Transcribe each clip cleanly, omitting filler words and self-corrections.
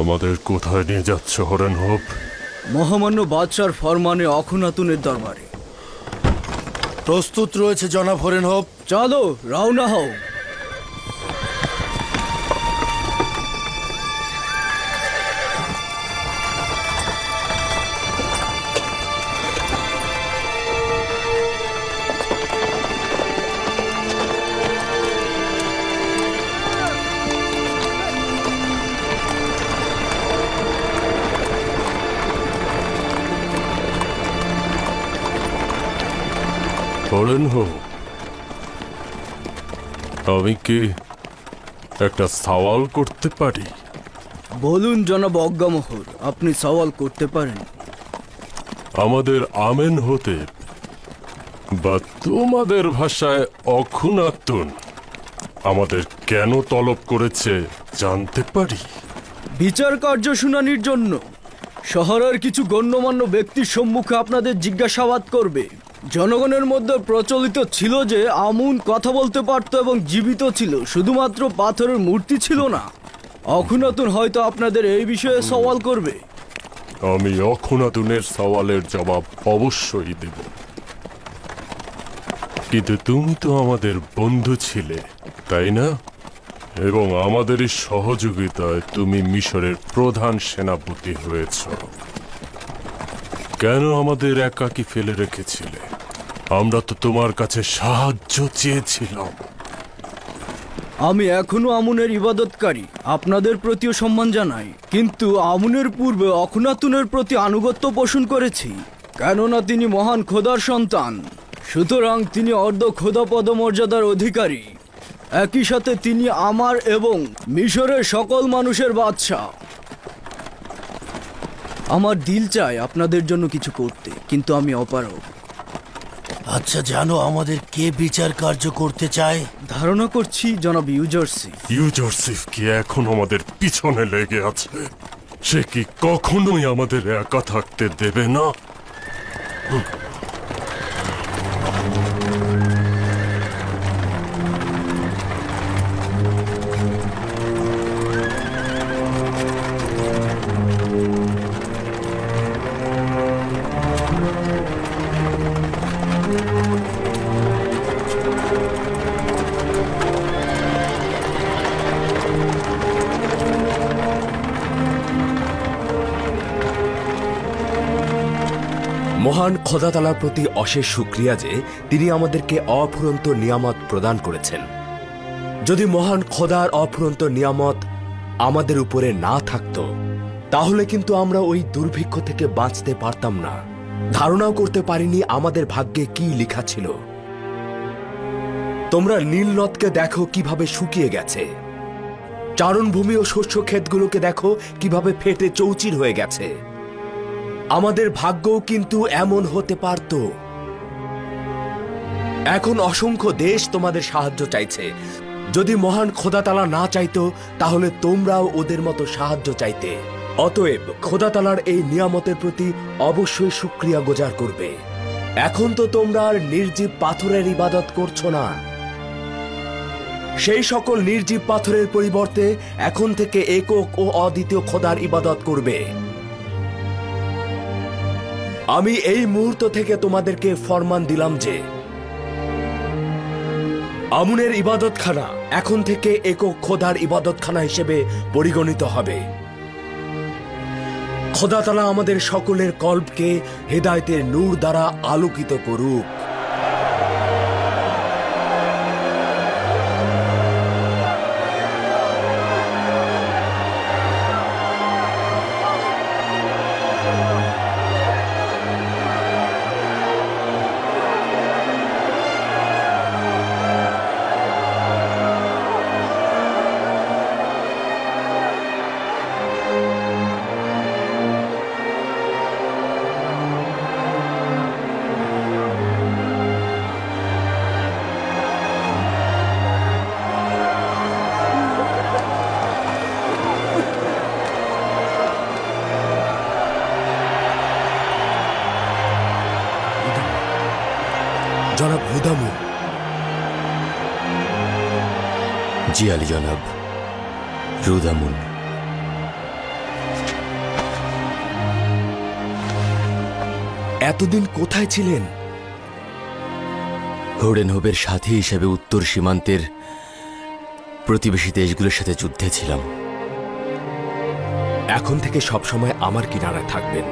আমাদের কোথায় নিয়ে যাচ্ছ হরেন হোপ? মহামান্য বাদশার ফরমানে অখুনাতুনের দরবারে। প্রস্তুত রয়েছে জনাব হরেন হোপ। চলো রওনা হও। হরেন হোপ, আমি কি একটা সওয়াল করতে পারি? বলুন জনাব অজ্ঞামোহর, আপনি সওয়াল করতে পারেন। আমাদের আমেন হতে বা তোমাদের ভাষায় অখুনাতুন আমাদের কেন তলব করেছে জানতে পারি? বিচার কার্য শুনানির জন্য শহরের কিছু গণ্যমান্য ব্যক্তির সম্মুখে আপনাদের জিজ্ঞাসাবাদ করবে। জনগণের মধ্যে প্রচলিত ছিল যে আমুন কথা বলতে পারত এবং জীবিত ছিল, শুধুমাত্র পাথরের মূর্তি ছিল না। অখুনাতুন হয়তো আপনাদের এই বিষয়ে সওয়াল করবে। আমি অখুনাতুনের সওয়ালের জবাব অবশ্যই দেব, কিন্তু তুমি তো আমাদের বন্ধু ছিলে, তাই না? এবং আমাদেরই সহযোগিতায় তুমি মিশরের প্রধান সেনাপতি হয়েছ। কেন আমাদের একাকী ফেলে রেখেছিলে? আমরা তো তোমার কাছে সাহায্য চেয়েছিলাম। আমি এখনো আমুনের ইবাদতকারী, আপনাদের প্রতিও সম্মান জানাই, কিন্তু আমুনের পূর্বে অখুনাতুনের প্রতি আনুগত্য পোষণ করেছি, কেননা তিনি মহান খোদার সন্তান। সুতরাং তিনি অর্ধ খোদা পদমর্যাদার অধিকারী। একই সাথে তিনি আমার এবং মিশরের সকল মানুষের বাদশাহ। আমার দিল চায় আপনাদের জন্য কিছু করতে, কিন্তু আমি অপারগ। আচ্ছা, জানো আমাদের কে বিচার কার্য করতে চায়? ধারণা করছি জনাব ইউজারসিফ। ইউজারসিফ কি এখন আমাদের পিছনে লেগে আছে? সে কি কখনোই আমাদের একা থাকতে দেবে না? মহান খোদা তাআলার প্রতি অশেষ শুকরিয়া যে তিনি আমাদেরকে অফুরন্ত নিয়ামত প্রদান করেছেন। যদি মহান খোদার অফুরন্ত নিয়ামত আমাদের উপরে না থাকতো, তাহলে কিন্তু আমরা ওই দুর্ভিক্ষ থেকে বাঁচতে পারতাম না। ধারণাও করতে পারিনি আমাদের ভাগ্যে কি লেখা ছিল। তোমরা নীল নদকে দেখো কিভাবে শুকিয়ে গেছে, চারণভূমি ও শস্য ক্ষেতগুলোকে দেখো কিভাবে ফেটে চৌচির হয়ে গেছে। আমাদের ভাগ্যও কিন্তু এমন হতে পারত। এখন অসংখ্য দেশ তোমাদের সাহায্য চাইছে। যদি মহান খোদা তাআলা না চাইতো, তাহলে তোমরাও ওদের মতো সাহায্য চাইতে। অতএব খোদা তাআলার এই নিয়ামতের প্রতি অবশ্যই শুকরিয়া গুজার করবে। এখন তো তোমরা আর নির্জীব পাথরের ইবাদত করছো না। সেই সকল নির্জীব পাথরের পরিবর্তে এখন থেকে একক ও অদ্বিতীয় খোদার ইবাদত করবে। আমি এই মুহূর্ত থেকে তোমাদেরকে ফরমান দিলাম যে আমুনের ইবাদতখানা এখন থেকে একক খোদার ইবাদতখানা হিসেবে পরিগণিত হবে। খোদা তাআলা আমাদের সকলের কল্পকে হেদায়েতের নূর দ্বারা আলোকিত করুক। জনাব হুদামুন। জি আলী জনাব, রুদামুন। এতদিন কোথায় ছিলেন? হোডেনহোবের সাথী হিসেবে উত্তর সীমান্তের প্রতিবেশী দেশগুলোর সাথে যুদ্ধে ছিলাম। এখন থেকে সবসময় আমার কিনারায় থাকবেন।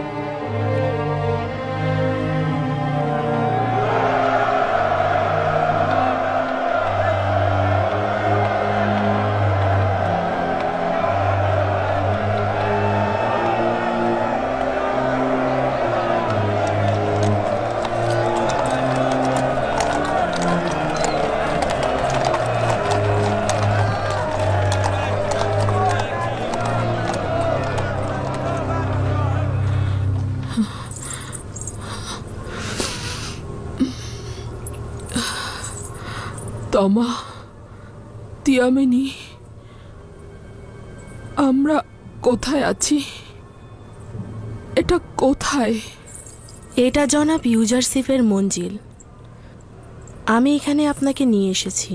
তমা, তিয়ামেনি, আমরা কোথায় আছি? এটা কোথায়? এটা জনাব ইউজারসিফের মঞ্জিল। আমি এখানে আপনাকে নিয়ে এসেছি।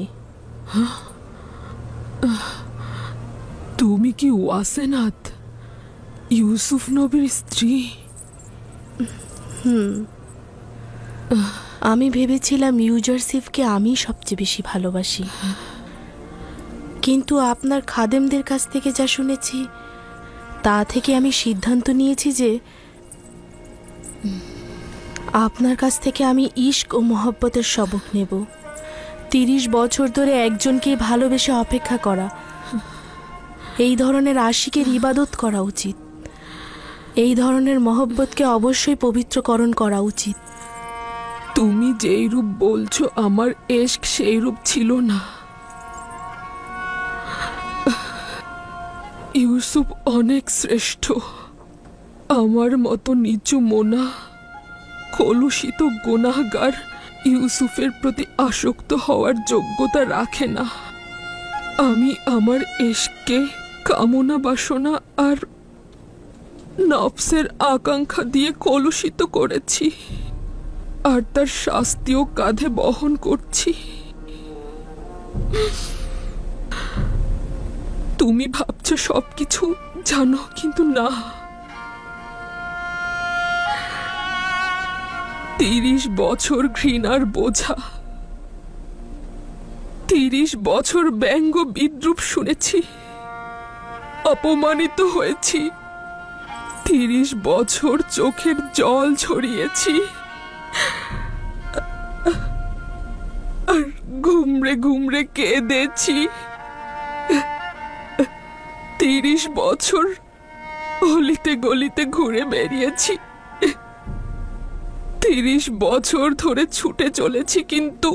তুমি কি ওয়াসেনাত, ইউসুফ নবীর স্ত্রী? আমি ভেবেছিলাম ইউজারসিফকে আমি সবচেয়ে বেশি ভালোবাসি, কিন্তু আপনার খাদেমদের কাছ থেকে যা শুনেছি তা থেকে আমি সিদ্ধান্ত নিয়েছি যে আপনার কাছ থেকে আমি ইশক ও মহব্বতের সবক নেব। 30 বছর ধরে একজনকে ভালোবেসে অপেক্ষা করা, এই ধরনের আশিকের ইবাদত করা উচিত। এই ধরনের মহব্বতকে অবশ্যই পবিত্রকরণ করা উচিত। তুমি যেই রূপ বলছো আমার এশক সেই রূপ ছিল না। ইউসুফ অনেক শ্রেষ্ঠ। আমার মতো নিচু মোনা কলুষিত গুনাহগার ইউসুফের প্রতি আসক্ত হওয়ার যোগ্যতা রাখে না। আমি আমার এশককে কামনা বাসনা আর নফসের আকাঙ্ক্ষা দিয়ে কলুষিত করেছি, আর তার শাস্তিও কাঁধে বহন করছি। তুমি ভাবছো সবকিছু জানো, কিন্তু না। 30 বছর ঘৃণার বোঝা, 30 বছর ব্যঙ্গ বিদ্রুপ শুনেছি, অপমানিত হয়েছি, 30 বছর চোখের জল ঝরিয়েছি, আর ঘুমরে ঘুমরে কেঁদেছি। 30 বছর অলিতে গলিতে ঘুরে বেরিয়েছি, 30 বছর ধরে ছুটে চলেছি, কিন্তু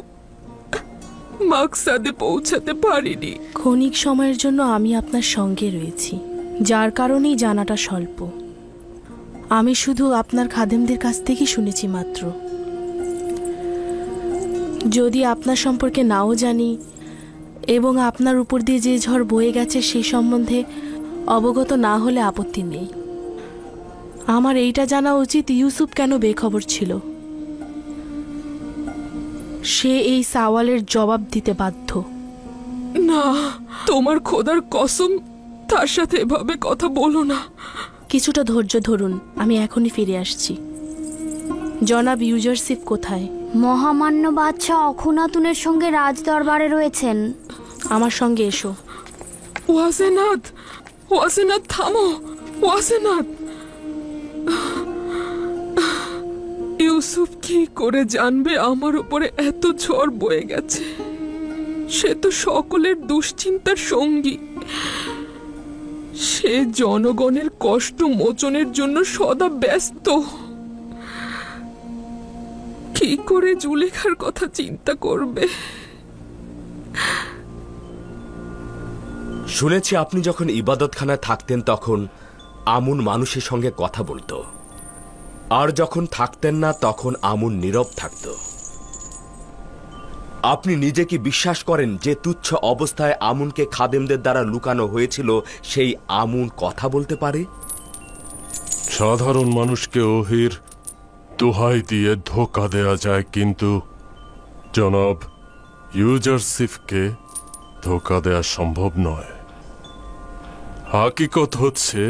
মাকসাদে পৌঁছাতে পারিনি। ক্ষণিক সময়ের জন্য আমি আপনার সঙ্গে রয়েছি, যার কারণেই জানাটা স্বল্প। আমি শুধু আপনার খাদেমদের কাছ থেকেই শুনেছি মাত্র। যদি আপনার সম্পর্কে নাও জানি এবং আপনার উপর দিয়ে যে ঝড় বয়ে গেছে সেই সম্বন্ধে অবগত না হলে আপত্তি নেই। আমার এইটা জানা উচিত ইউসুফ কেন বেখবর ছিল। সে এই সওয়ালের জবাব দিতে বাধ্য। না, তোমার খোদার কসম, তার সাথে এভাবে কথা বলো না। কিছুটা ধৈর্য ধরুন, আমি এখনই ফিরে আসছি। জনাব ইউজারসিফ কোথায়? মহামান্য বাদশাহ অখুনাতুনের সঙ্গে রাজদরবারে রয়েছেন। আমার সঙ্গে এসো। ওয়াসেনাত, ওয়াসেনাত থামো, ওয়াসেনাত। ইউসুফ কি করে জানবে আমার উপরে এত ঝড় বয়ে গেছে? সে তো সকলের দুশ্চিন্তার সঙ্গী। সে জনগণের কষ্ট মোচনের জন্য সদা ব্যস্ত। কি করে জুলেখার কথা চিন্তা করবে? শুনেছি আপনি যখন ইবাদতখানায় থাকতেন তখন আমুন মানুষের সঙ্গে কথা বলতো, আর যখন থাকতেন না তখন আমুন নীরব থাকত। আপনি নিজে কি বিশ্বাস করেন যে তুচ্ছ অবস্থায় আমুনকে খাদেমদের দ্বারা লুকানো হয়েছিল সেই আমুন কথা বলতে পারে? সাধারণ মানুষকে ওহির দোহাই দিয়ে ধোঁকা দেয়া যায়, কিন্তু জনাব ইউজারসিফকে ধোঁকা দেয়া সম্ভব নয়। হাকিকত হচ্ছে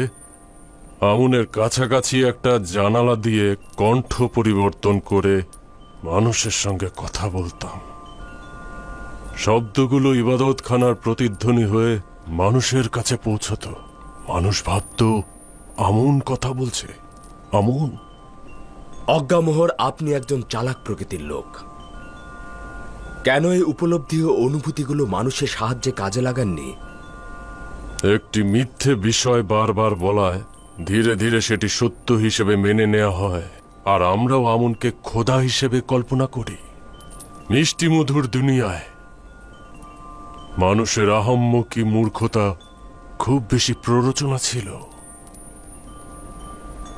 আমুনের কাছাকাছি একটা জানালা দিয়ে কণ্ঠ পরিবর্তন করে মানুষের সঙ্গে কথা বলতাম। শব্দগুলো ইবাদতখানার প্রতিধ্বনি হয়ে মানুষের কাছে পৌঁছতো। মানুষ ভাবত আমুন কথা বলছে। আমুন। অজ্ঞামোহর, আপনি একজন চালাক প্রকৃতির লোক। কেন এই উপলব্ধি ও অনুভূতিগুলো মানুষের সাহায্যে কাজে লাগাননি? একটি মিথ্যে বিষয় বারবার বলায় ধীরে ধীরে সেটি সত্য হিসেবে মেনে নেওয়া হয়, আর আমরাও আমুনকে খোদা হিসেবে কল্পনা করি। মিষ্টি মধুর দুনিয়ায় মানুষের আহম্মকি মূর্খতা খুব বেশি প্ররোচনা ছিল।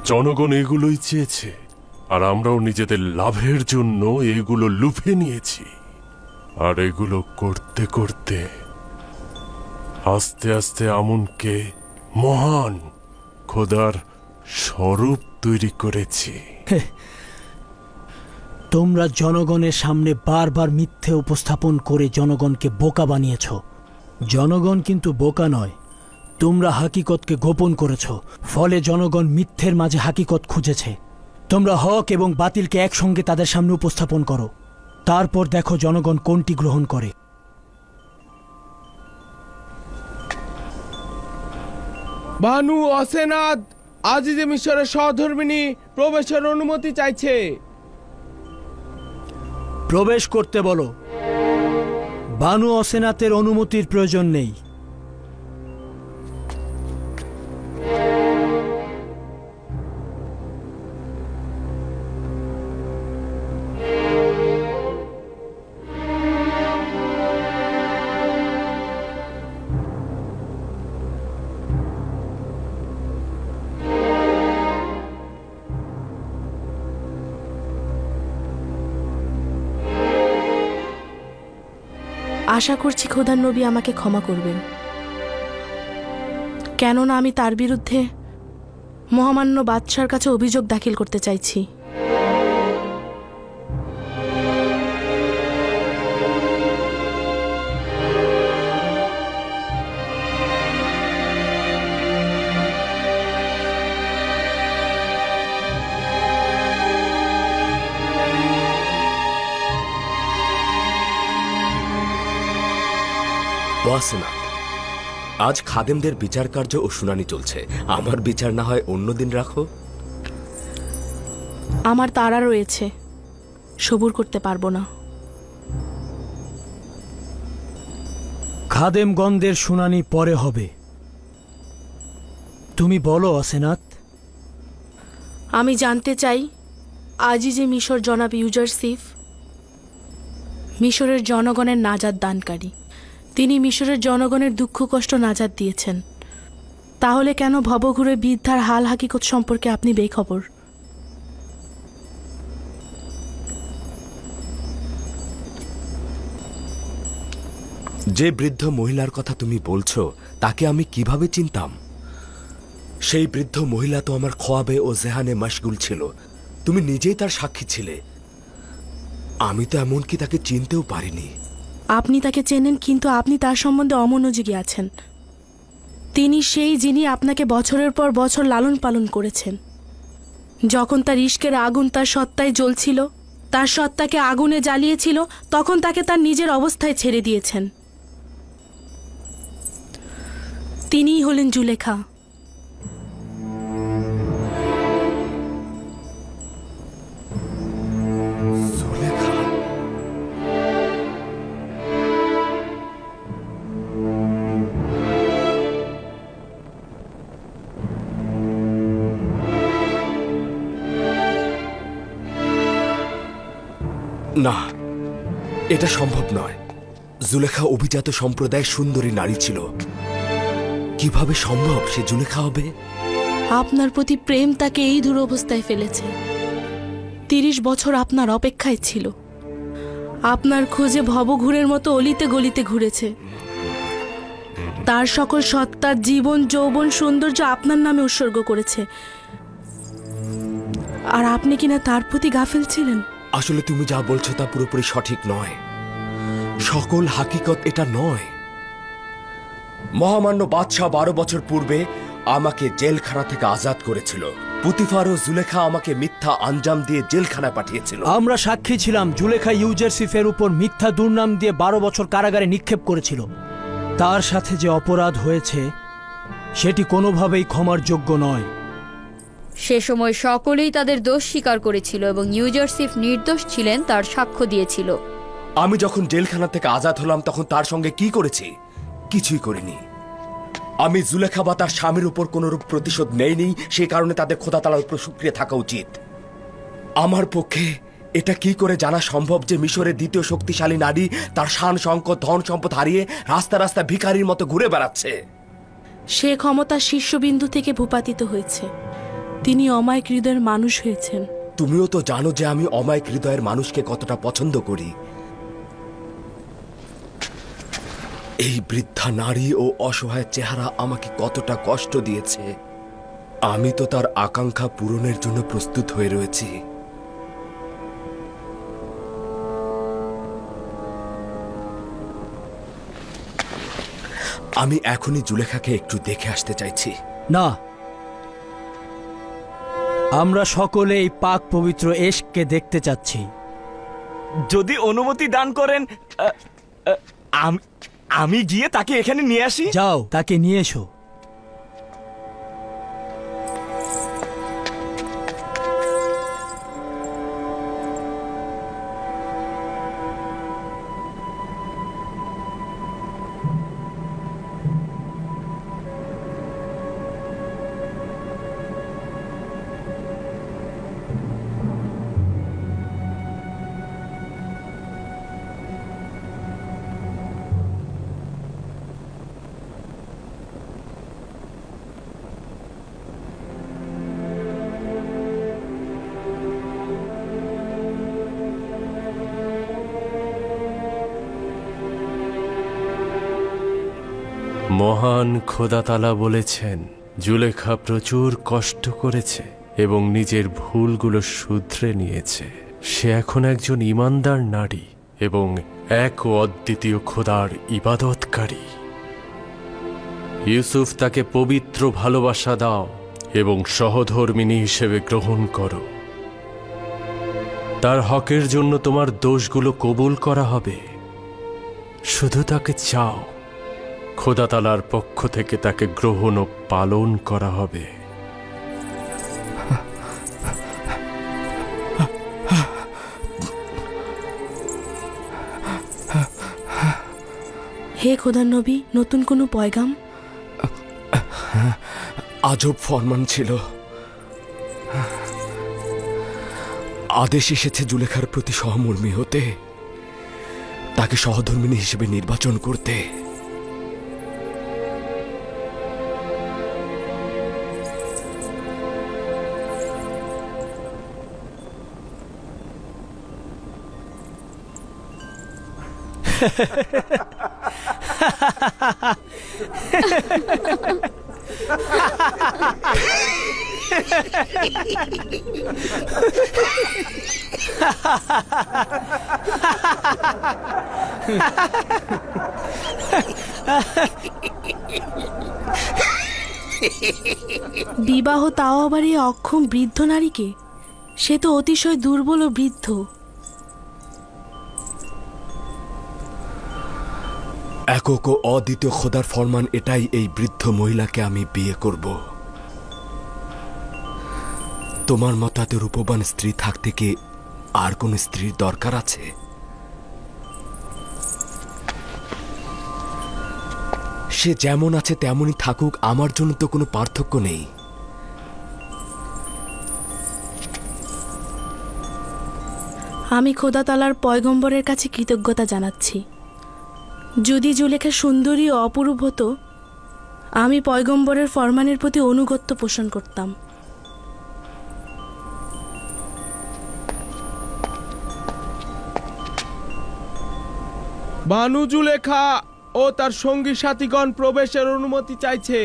জনগণ এগুলোই চেয়েছে, আর আমরাও নিজেদের লাভের জন্য এগুলো লুফে নিয়েছি। আর এগুলো করতে করতে আস্তে আস্তে আমুনকে মহান খোদার স্বরূপ তৈরি করেছি। তোমরা জনগণের সামনে বারবার মিথ্যে উপস্থাপন করে জনগণকে বোকা বানিয়েছ। জনগণ কিন্তু বোকা নয়, তোমরা হাকিকতকে গোপন করেছ, ফলে জনগণ মিথ্যের মাঝে হাকিকত খুঁজেছে। তোমরা হক এবং বাতিলকে একসঙ্গে তাদের সামনে উপস্থাপন করো, তারপর দেখো জনগণ কোনটি গ্রহণ করে। বানু অসেনাদ আজিজে মিশরের সহধর্মিনী প্রবেশের অনুমতি চাইছে। প্রবেশ করতে বলো। বানু অসেনাতের অনুমতির প্রয়োজন নেই। আশা করছি খোদার নবী আমাকে ক্ষমা করবেন, কেননা আমি তার বিরুদ্ধে মহামান্য বাদশার কাছে অভিযোগ দাখিল করতে চাইছি। ওয়াসেনাত, আজ খাদেমদের বিচার কার্য ও শুনানি চলছে। আমার বিচার না হয় অন্যদিন রাখো। আমার তাড়া রয়েছে, সবুর করতে পারবো না। খাদেমগণদের শুনানি পরে হবে। তুমি বলো অসেনাত। আমি জানতে চাই, আজিজে মিশর জনাব ইউজারসিফ মিশরের জনগণের নাজাত দানকারী। তিনি মিশরের জনগণের দুঃখ কষ্ট নাজাত দিয়েছেন, তাহলে কেন ভবঘুরে বৃদ্ধার হাল হাকিকত সম্পর্কে আপনি বেখবর? যে বৃদ্ধ মহিলার কথা তুমি বলছো তাকে আমি কিভাবে চিনতাম? সেই বৃদ্ধ মহিলা তো আমার খোয়াবে ও জেহানে মশগুল ছিল। তুমি নিজেই তার সাক্ষী ছিলে। আমি তো এমনকি তাকে চিনতেও পারিনি। আপনি তাকে চেনেন, কিন্তু আপনি তার সম্বন্ধে অমনোযোগী আছেন। তিনি সেই যিনি আপনাকে বছরের পর বছর লালন পালন করেছেন। যখন তার ইশকের আগুন তার সত্তায় জ্বলছিল, তার সত্তাকে আগুনে জ্বালিয়েছিল, তখন তাকে তার নিজের অবস্থায় ছেড়ে দিয়েছেন। তিনিই হলেন জুলেখা। না, এটা সম্ভব নয়। জুলেখা অভিজাত সম্প্রদায়ের সুন্দরী নারী ছিল। কিভাবে সম্ভব সে জুলেখা হবে? আপনার প্রতি প্রেম তাকে এই দুরবস্থায় ফেলেছে। 30 বছর আপনার অপেক্ষায় ছিল, আপনার খোঁজে ভবঘুরের মতো অলিতে গলিতে ঘুরেছে। তার সকল সত্তার জীবন যৌবন সৌন্দর্য আপনার নামে উৎসর্গ করেছে, আর আপনি কিনা তার প্রতি গাফেল ছিলেন। আসলে তুমি যা বলছো তা পুরোপুরি সঠিক নয়। সকল হাকিকত এটা নয়। মহামান্য বাদশাহ 12 বছর পূর্বে আমাকে জেলখানা থেকে আজাদ করেছিল। পুতিফার ও জুলেখা আমাকে মিথ্যা আঞ্জাম দিয়ে জেলখানায় পাঠিয়েছিল। আমরা সাক্ষী ছিলাম। জুলেখা ইউজারসিফের উপর মিথ্যা দুর্নাম দিয়ে 12 বছর কারাগারে নিক্ষেপ করেছিল। তার সাথে যে অপরাধ হয়েছে সেটি কোনোভাবেই ক্ষমার যোগ্য নয়। সে সময় সকলেই তাদের দোষ স্বীকার করেছিল এবং ইউজারসিফ নির্দোষ ছিলেন তার সাক্ষ্য দিয়েছিল। আমি যখন জেলখানা থেকে আজাদ হলাম তখন তার সঙ্গে কি করেছি? কিছুই করিনি। আমি জুলেখা বা তার স্বামীর উপর কোনরূপ প্রতিশোধ নেইনি, সেই কারণে তাদের খোদা তাআলার উপর শুকরিয়া থাকা উচিত। আমার পক্ষে এটা কি করে জানা সম্ভব যে মিশরের দ্বিতীয় শক্তিশালী নারী তার শান সংকট ধন সম্পদ হারিয়ে রাস্তা রাস্তা ভিখারির মতো ঘুরে বেড়াচ্ছে? সে ক্ষমতার শীর্ষবিন্দু থেকে ভূপাতিত হয়েছে। তিনি অমায়িক হৃদয়ের মানুষ হয়েছেন। তুমিও তো জানো যে আমি অমায়িক হৃদয়ের মানুষকে কতটা পছন্দ করি। এই বৃদ্ধা নারী ও অসহায় চেহারা আমাকে কতটা কষ্ট দিয়েছে। আমি তো তার আকাঙ্ক্ষা পূরণের জন্য প্রস্তুত হয়ে রয়েছি। আমি এখনই জুলেখাকে একটু দেখে আসতে চাইছি। না, আমরা সকলে এই পাক পবিত্র এশকে দেখতে চাচ্ছি। যদি অনুমতি দান করেন আমি গিয়ে তাকে এখানে নিয়ে আসি। যাও, তাকে নিয়ে এসো। মহান খোদা তাআলা বলেছেন, জুলেখা প্রচুর কষ্ট করেছে এবং নিজের ভুলগুলো শুধরে নিয়েছে। সে এখন একজন ঈমানদার নারী এবং এক ও অদ্বিতীয় খোদার ইবাদতকারী। ইউসুফ তাকে পবিত্র ভালোবাসা দাও এবং সহধর্মিণী হিসেবে গ্রহণ করো। তার হকের জন্য তোমার দোষগুলো কবুল করা হবে। শুধু তাকে চাও, খোদা তাআলার পক্ষ থেকে তাকে গ্রহণ ও পালন করা হবে। হে খোদার নবী, নতুন কোনো পয়গাম? আজব ফরমান ছিল। আদেশ এসেছে জুলেখার প্রতি সহমর্মী হতে, তাকে সহধর্মিণী হিসেবে নির্বাচন করতে। বিবাহ, তাও আবার এই অক্ষম বৃদ্ধ নারীকে। সে তো অতিশয় দুর্বল ও বৃদ্ধ। একক ও অদ্বিতীয় খোদার ফরমান এটাই, এই বৃদ্ধ মহিলাকে আমি বিয়ে করব। তোমার মতো এত রূপবান স্ত্রী থাকতে কি আর কোন স্ত্রীর দরকার আছে? সে যেমন আছে তেমনই থাকুক, আমার জন্য তো কোনো পার্থক্য নেই। আমি খোদা তাআলার পয়গম্বরের কাছে কৃতজ্ঞতা জানাচ্ছি। যদি জুলেখা সুন্দরী ও অপরূপ হতো, আমি পয়গম্বরের ফরমানের প্রতি অনুগত্য পোষণ করতাম। বানু জুলেখা ও তার সঙ্গী সাথীগণ প্রবেশের অনুমতি চাইছে।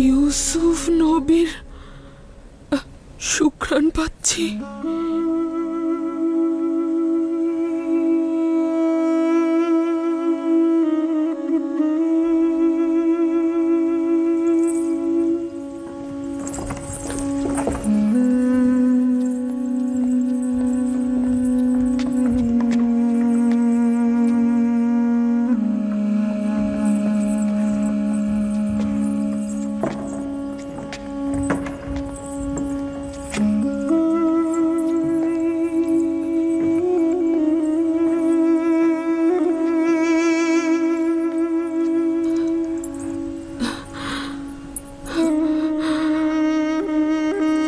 ইউসুফ নবীর সুঘ্রাণ পাচ্ছি।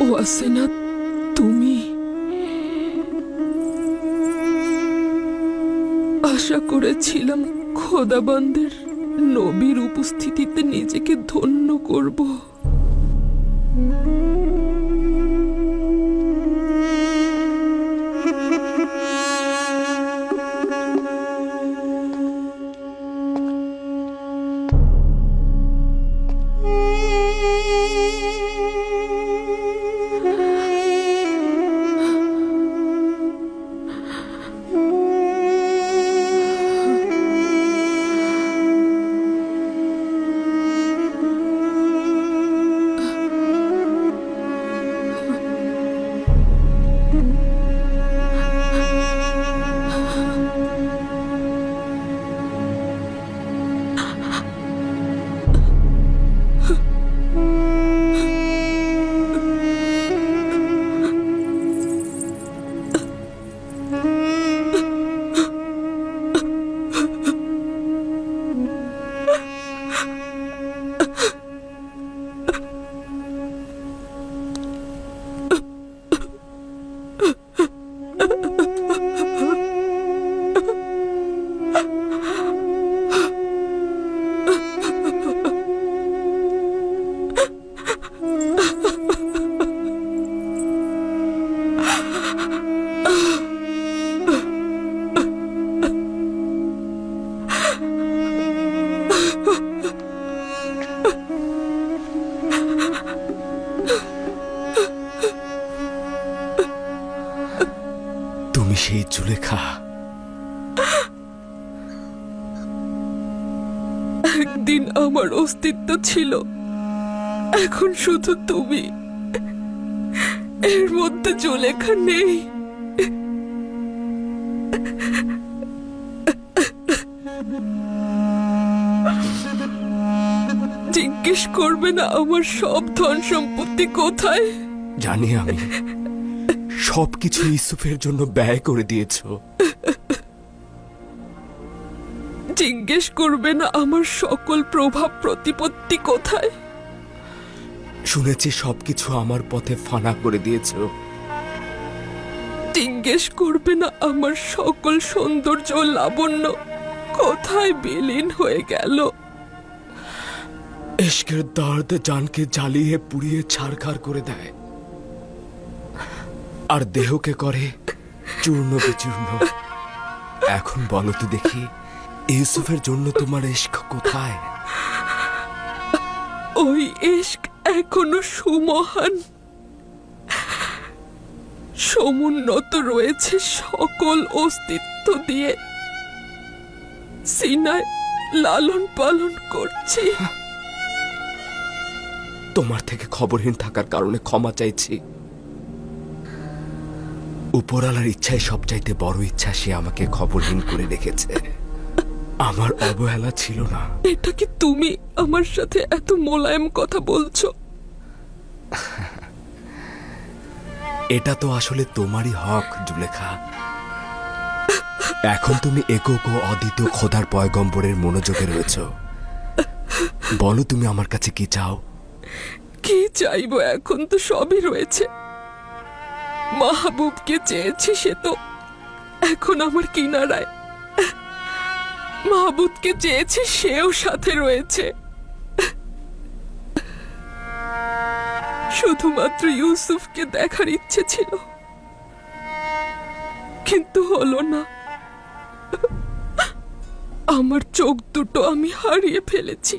ওয়াসেনা, তুমি? আশা করেছিলাম খোদাবন্দের নবীর উপস্থিতিতে নিজেকে ধন্য করব। তুমি সেই জুলেখা? একদিন আমার অস্তিত্ব ছিল, এখন শুধু তুমি। এর মধ্যে জুলেখা নেই। জিজ্ঞেস করবে না আমার সব ধন সম্পত্তি কোথায়? জানি আমি, সবকিছু ইউসুফের জন্য ব্যয় করে দিয়েছ। জিজ্ঞেস করবে না আমার সকল প্রভাব প্রতিপত্তি কোথায়? শুনেছি সবকিছু আমার পথে ফানা করে দিয়েছ। জিজ্ঞেস করবে না আমার সকল সৌন্দর্য ও লাবণ্য কোথায় বিলীন হয়ে গেল? ইশকের দর্দ জানকে জ্বালিয়ে পুড়িয়ে ছারখার করে দেয়, আর দেহকে করে চূর্ণ বিচূর্ণ। এখন বলো তো দেখি, ইউসুফের জন্য তোমার ইশক কোথায়? ওই ইশক এখনো সুমহান, সমুন্নত রয়েছে সকল অস্তিত্ব দিয়ে। সিনায় লালন পালন করছি। তোমার থেকে খবরহীন থাকার কারণে ক্ষমা চাইছি। উপরওয়ালার ইচ্ছায় সবচাইতে বড় ইচ্ছা, সে আমাকে খবরহীন করে রেখেছে। আমার অবহেলা ছিল না। এটা কি তুমি আমার সাথে এত মোলায়েম কথা বলছো? এটা তো আসলে তোমারই হক জুলেখা। এখন তুমি একক ও অদ্বিতীয় খোদার পয়গম্বরের মনোযোগে রয়েছ। বলো তুমি আমার কাছে কি চাও? কি চাইবো, এখন তো সবই রয়েছে। মাহবুবকে চেয়েছি, সে তো এখন আমার কিনারায়। মাহবুবকে চেয়েছি, সেও সাথে রয়েছে। শুধুমাত্র ইউসুফকে দেখার ইচ্ছে ছিল, কিন্তু হলো না। আমার চোখ দুটো আমি হারিয়ে ফেলেছি।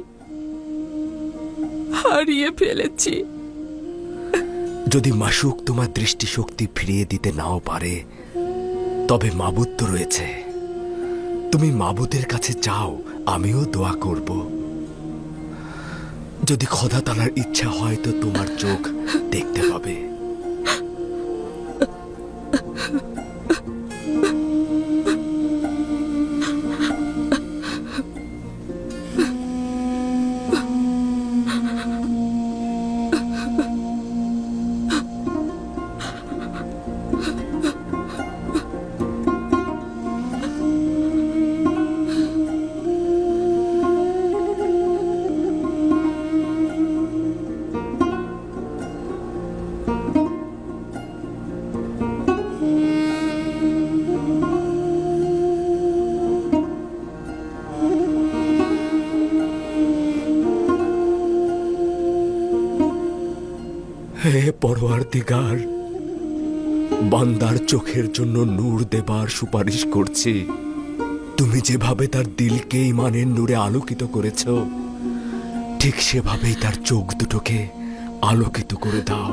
যদি মাশুক তোমার দৃষ্টিশক্তি ফিরিয়ে দিতে নাও পারে, তবে মাবুদ তো রয়েছে। তুমি মাবুদের কাছে চাও, আমিও দোয়া করব। যদি খোদা তাআলার ইচ্ছা হয় তো তোমার চোখ দেখতে পাবে। হে পরওয়ারদিগার, বান্দার চোখের জন্য নূর দেবার সুপারিশ করছি। তুমি যেভাবে তার দিলকে ঈমানের নূরে আলোকিত করেছ, ঠিক সেভাবেই তার চোখ দুটোকে আলোকিত করে দাও।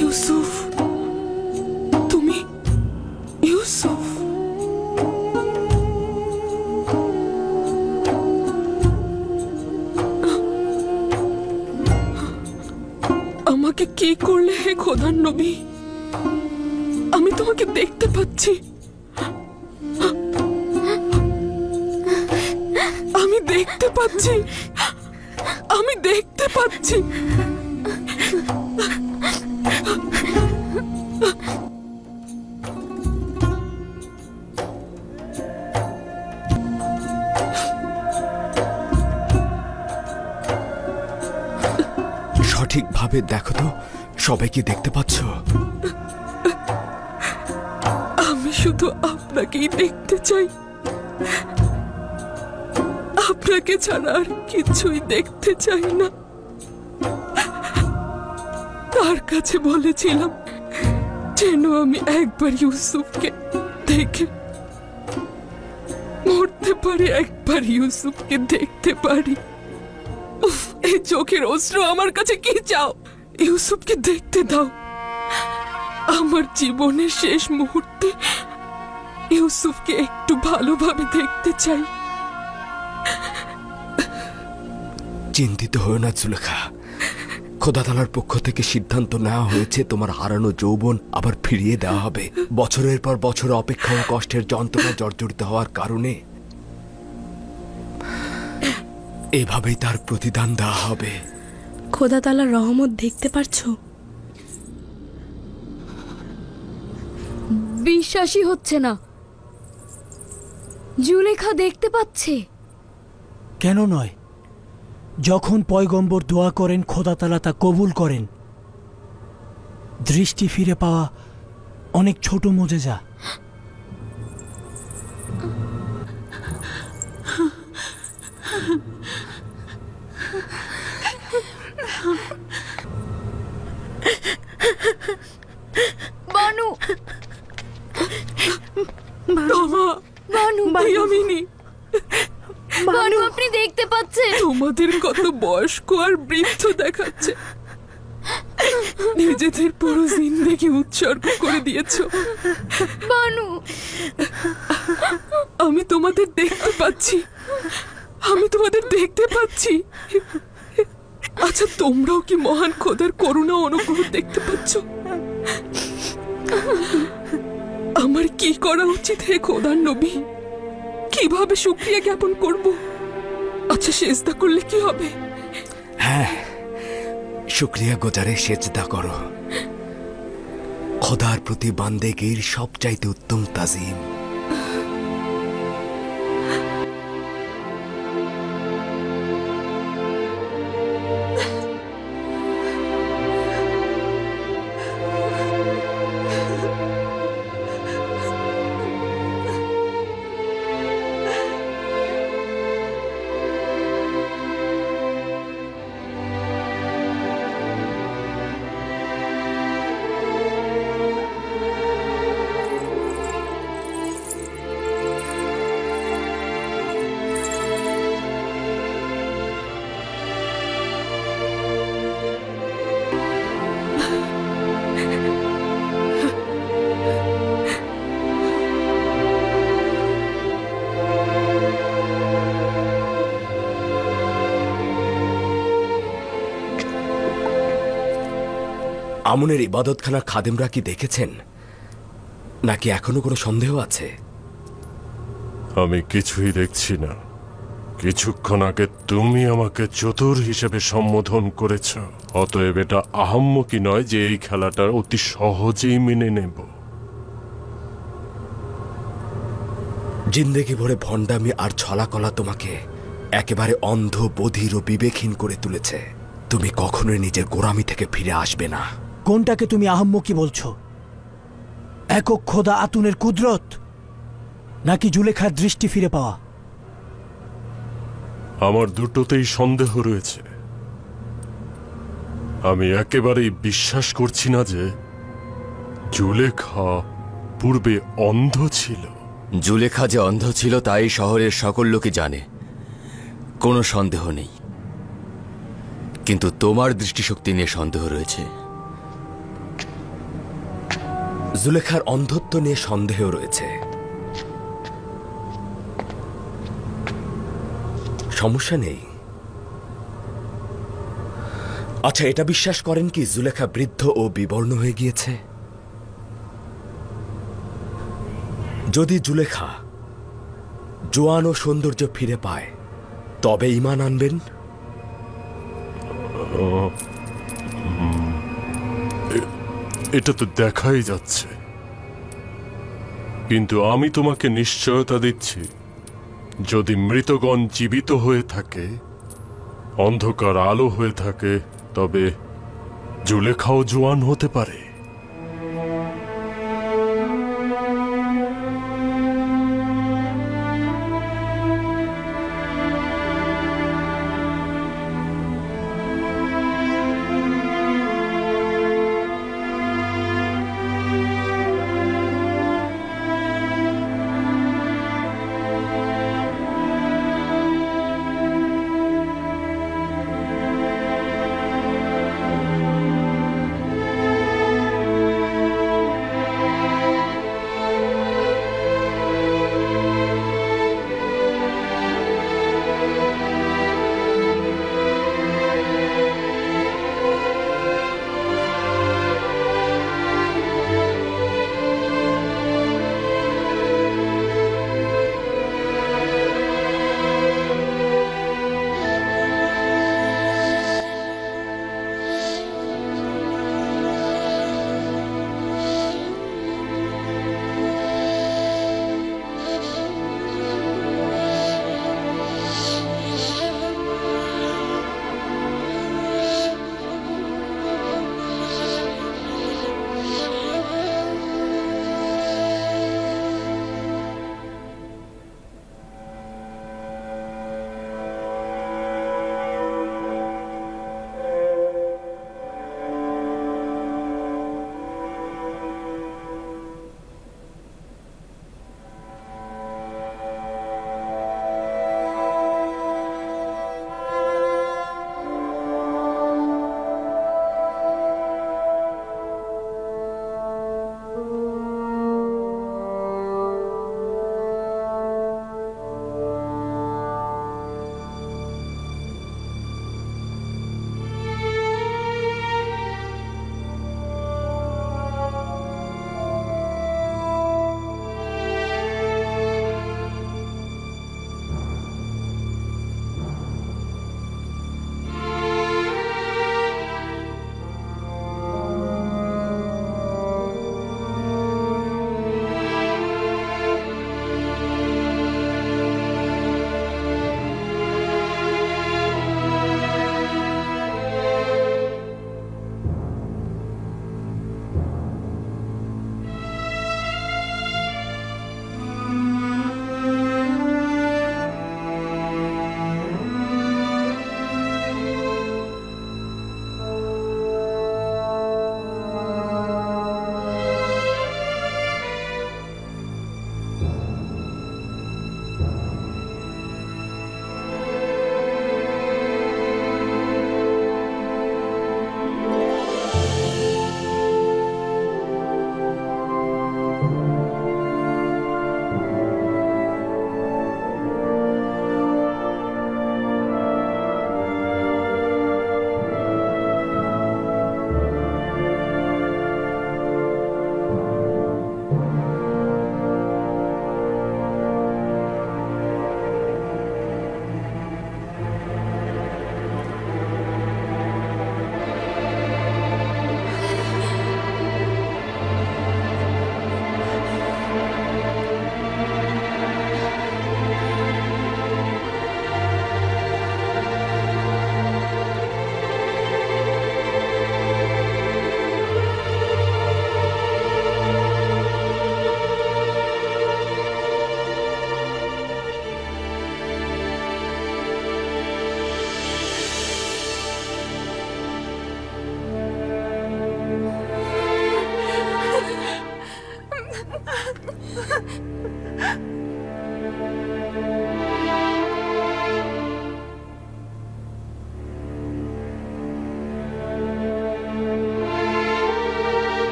ইউসুফ, তুমি ইউসুফ? আমাকে কি করলে হে খোদার নবী? আমি তোমাকে দেখতে পাচ্ছি, আমি দেখতে পাচ্ছি, আমি দেখতে পাচ্ছি। সঠিকভাবে দেখো তো, সবাই কি দেখতে পাচ্ছ? আমি শুধু আপনাকেই দেখতে চাই, আপনাকে ছাড়া আর কিছুই দেখতে চাই না। তার কাছে বলেছিলাম যেন আমি একবার ইউসুফকে দেখে মরতে পারি, একবার ইউসুফকে দেখতে পারি। উফ, এই চোখের অশ্রু আমার কাছে কি চাও? ইউসুফকে দেখতে দাও। আমার জীবনের শেষ মুহূর্তে ইউসুফকে একটু ভালোভাবে দেখতে চাই। চিন্তিত হও না জুলেখা, খোদা তাআলার পক্ষ থেকে সিদ্ধান্ত নেওয়া হয়েছে তোমার হারানো যৌবন আবার ফিরিয়ে দেওয়া হবে। বছরের পর বছর অপেক্ষা ও কষ্টের যন্ত্রণা জর্জরিত হওয়ার কারণে এভাবেই তার প্রতিদান দেওয়া হবে। খোদা তাআলার রহমত দেখতে পারছো? বিশ্বাসই হচ্ছে না, জুলেখা দেখতে পাচ্ছে। কেন নয়? যখন পয়গম্বর দোয়া করেন খোদা তাআলা তা কবুল করেন। দৃষ্টি ফিরে পাওয়া অনেক ছোট মোজেজা। বানু, বানু, ইয়ামিনী, বানু আপনি দেখতে পাচ্ছেন? তোমাদের কত বয়স্ক আর বৃদ্ধ দেখাচ্ছে। নিজেদের পুরো জিন্দেগি উৎসর্গ করে দিয়েছো। বানু, আমি তোমাদের দেখতে পাচ্ছি, আমি তোমাদের দেখতে পাচ্ছি। আচ্ছা, তোমরাও কি মহান খোদার করুণা অনুগ্রহ দেখতে পাচ্ছ? আমার কি করা উচিত হে খোদার নবী? কিভাবে শুকরিয়া জ্ঞাপন করব? আচ্ছা, সেজদা করলে কি হবে? হ্যাঁ, শুকরিয়া গুজারে সেজদা করো। খোদার প্রতি বান্দেগীর সবচাইতে উত্তম তাজিম। আমুনের ইবাদতখানার খাদেমরা কি দেখেছেন, নাকি এখনো কোনো সন্দেহ আছে? আমি কিছুই দেখছি না। কিছুক্ষণ আগে তুমি আমাকে চতুর হিসেবে সম্বোধন করেছ। অতএব এটা আহাম্মকি নয় যে এই খেলাটা অতি সহজেই মেনে নেব। জিন্দেগি ভরে ভণ্ডামি আর ছলাকলা তোমাকে একেবারে অন্ধ, বধির ও বিবেকহীন করে তুলেছে। তুমি কখনোই নিজের গোরামি থেকে ফিরে আসবে না। কোনটাকে তুমি আহাম্মকি বলছো? একক খোদা আতুনের কুদরত, নাকি জুলেখার দৃষ্টি ফিরে পাওয়া? আমার দুটোতেই সন্দেহ রয়েছে। আমি একেবারেই বিশ্বাস করছি না যে জুলেখা পূর্বে অন্ধ ছিল। জুলেখা যে অন্ধ ছিল তাই শহরের সকল লোকই জানে, কোনো সন্দেহ নেই। কিন্তু তোমার দৃষ্টিশক্তি নিয়ে সন্দেহ রয়েছে। জুলেখার অন্ধত্ব নিয়ে সন্দেহ রয়েছে। সমস্যা নেই। আচ্ছা, এটা বিশ্বাস করেন কি জুলেখা বৃদ্ধ ও বিবর্ণ হয়ে গিয়েছে? যদি জুলেখা জোয়ান ও সৌন্দর্য ফিরে পায় তবে ঈমান আনবেন? এটা তো দেখাই যাচ্ছে, কিন্তু আমি তোমাকে নিশ্চয়তা দিচ্ছি, যদি মৃতগণ জীবিত হয়ে থাকে, অন্ধকার আলো হয়ে থাকে, তবে জুলেখাও জোয়ান হতে পারে।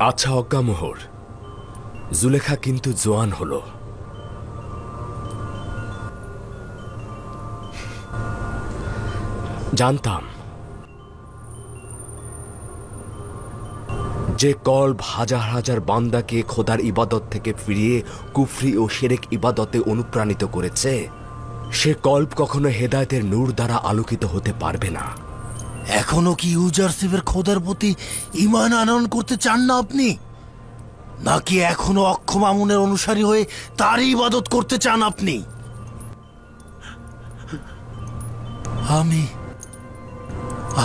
আচ্ছা অজ্ঞামোহর, জুলেখা কিন্তু জোয়ান হলো। জানতাম যে কল্ব হাজার হাজার বান্দাকে খোদার ইবাদত থেকে ফিরিয়ে কুফরি ও শিরক ইবাদতে অনুপ্রাণিত করেছে, সে কল্ব কখনো হেদায়েতের নূর দ্বারা আলোকিত হতে পারবে না। এখনো কি ইউজারশিপের খোদার প্রতি ঈমান আনয়ন করতে চান না আপনি? নাকি এখনো অক্ষম আমুনের অনুসারী হয়ে তারই ইবাদত করতে চান আপনি?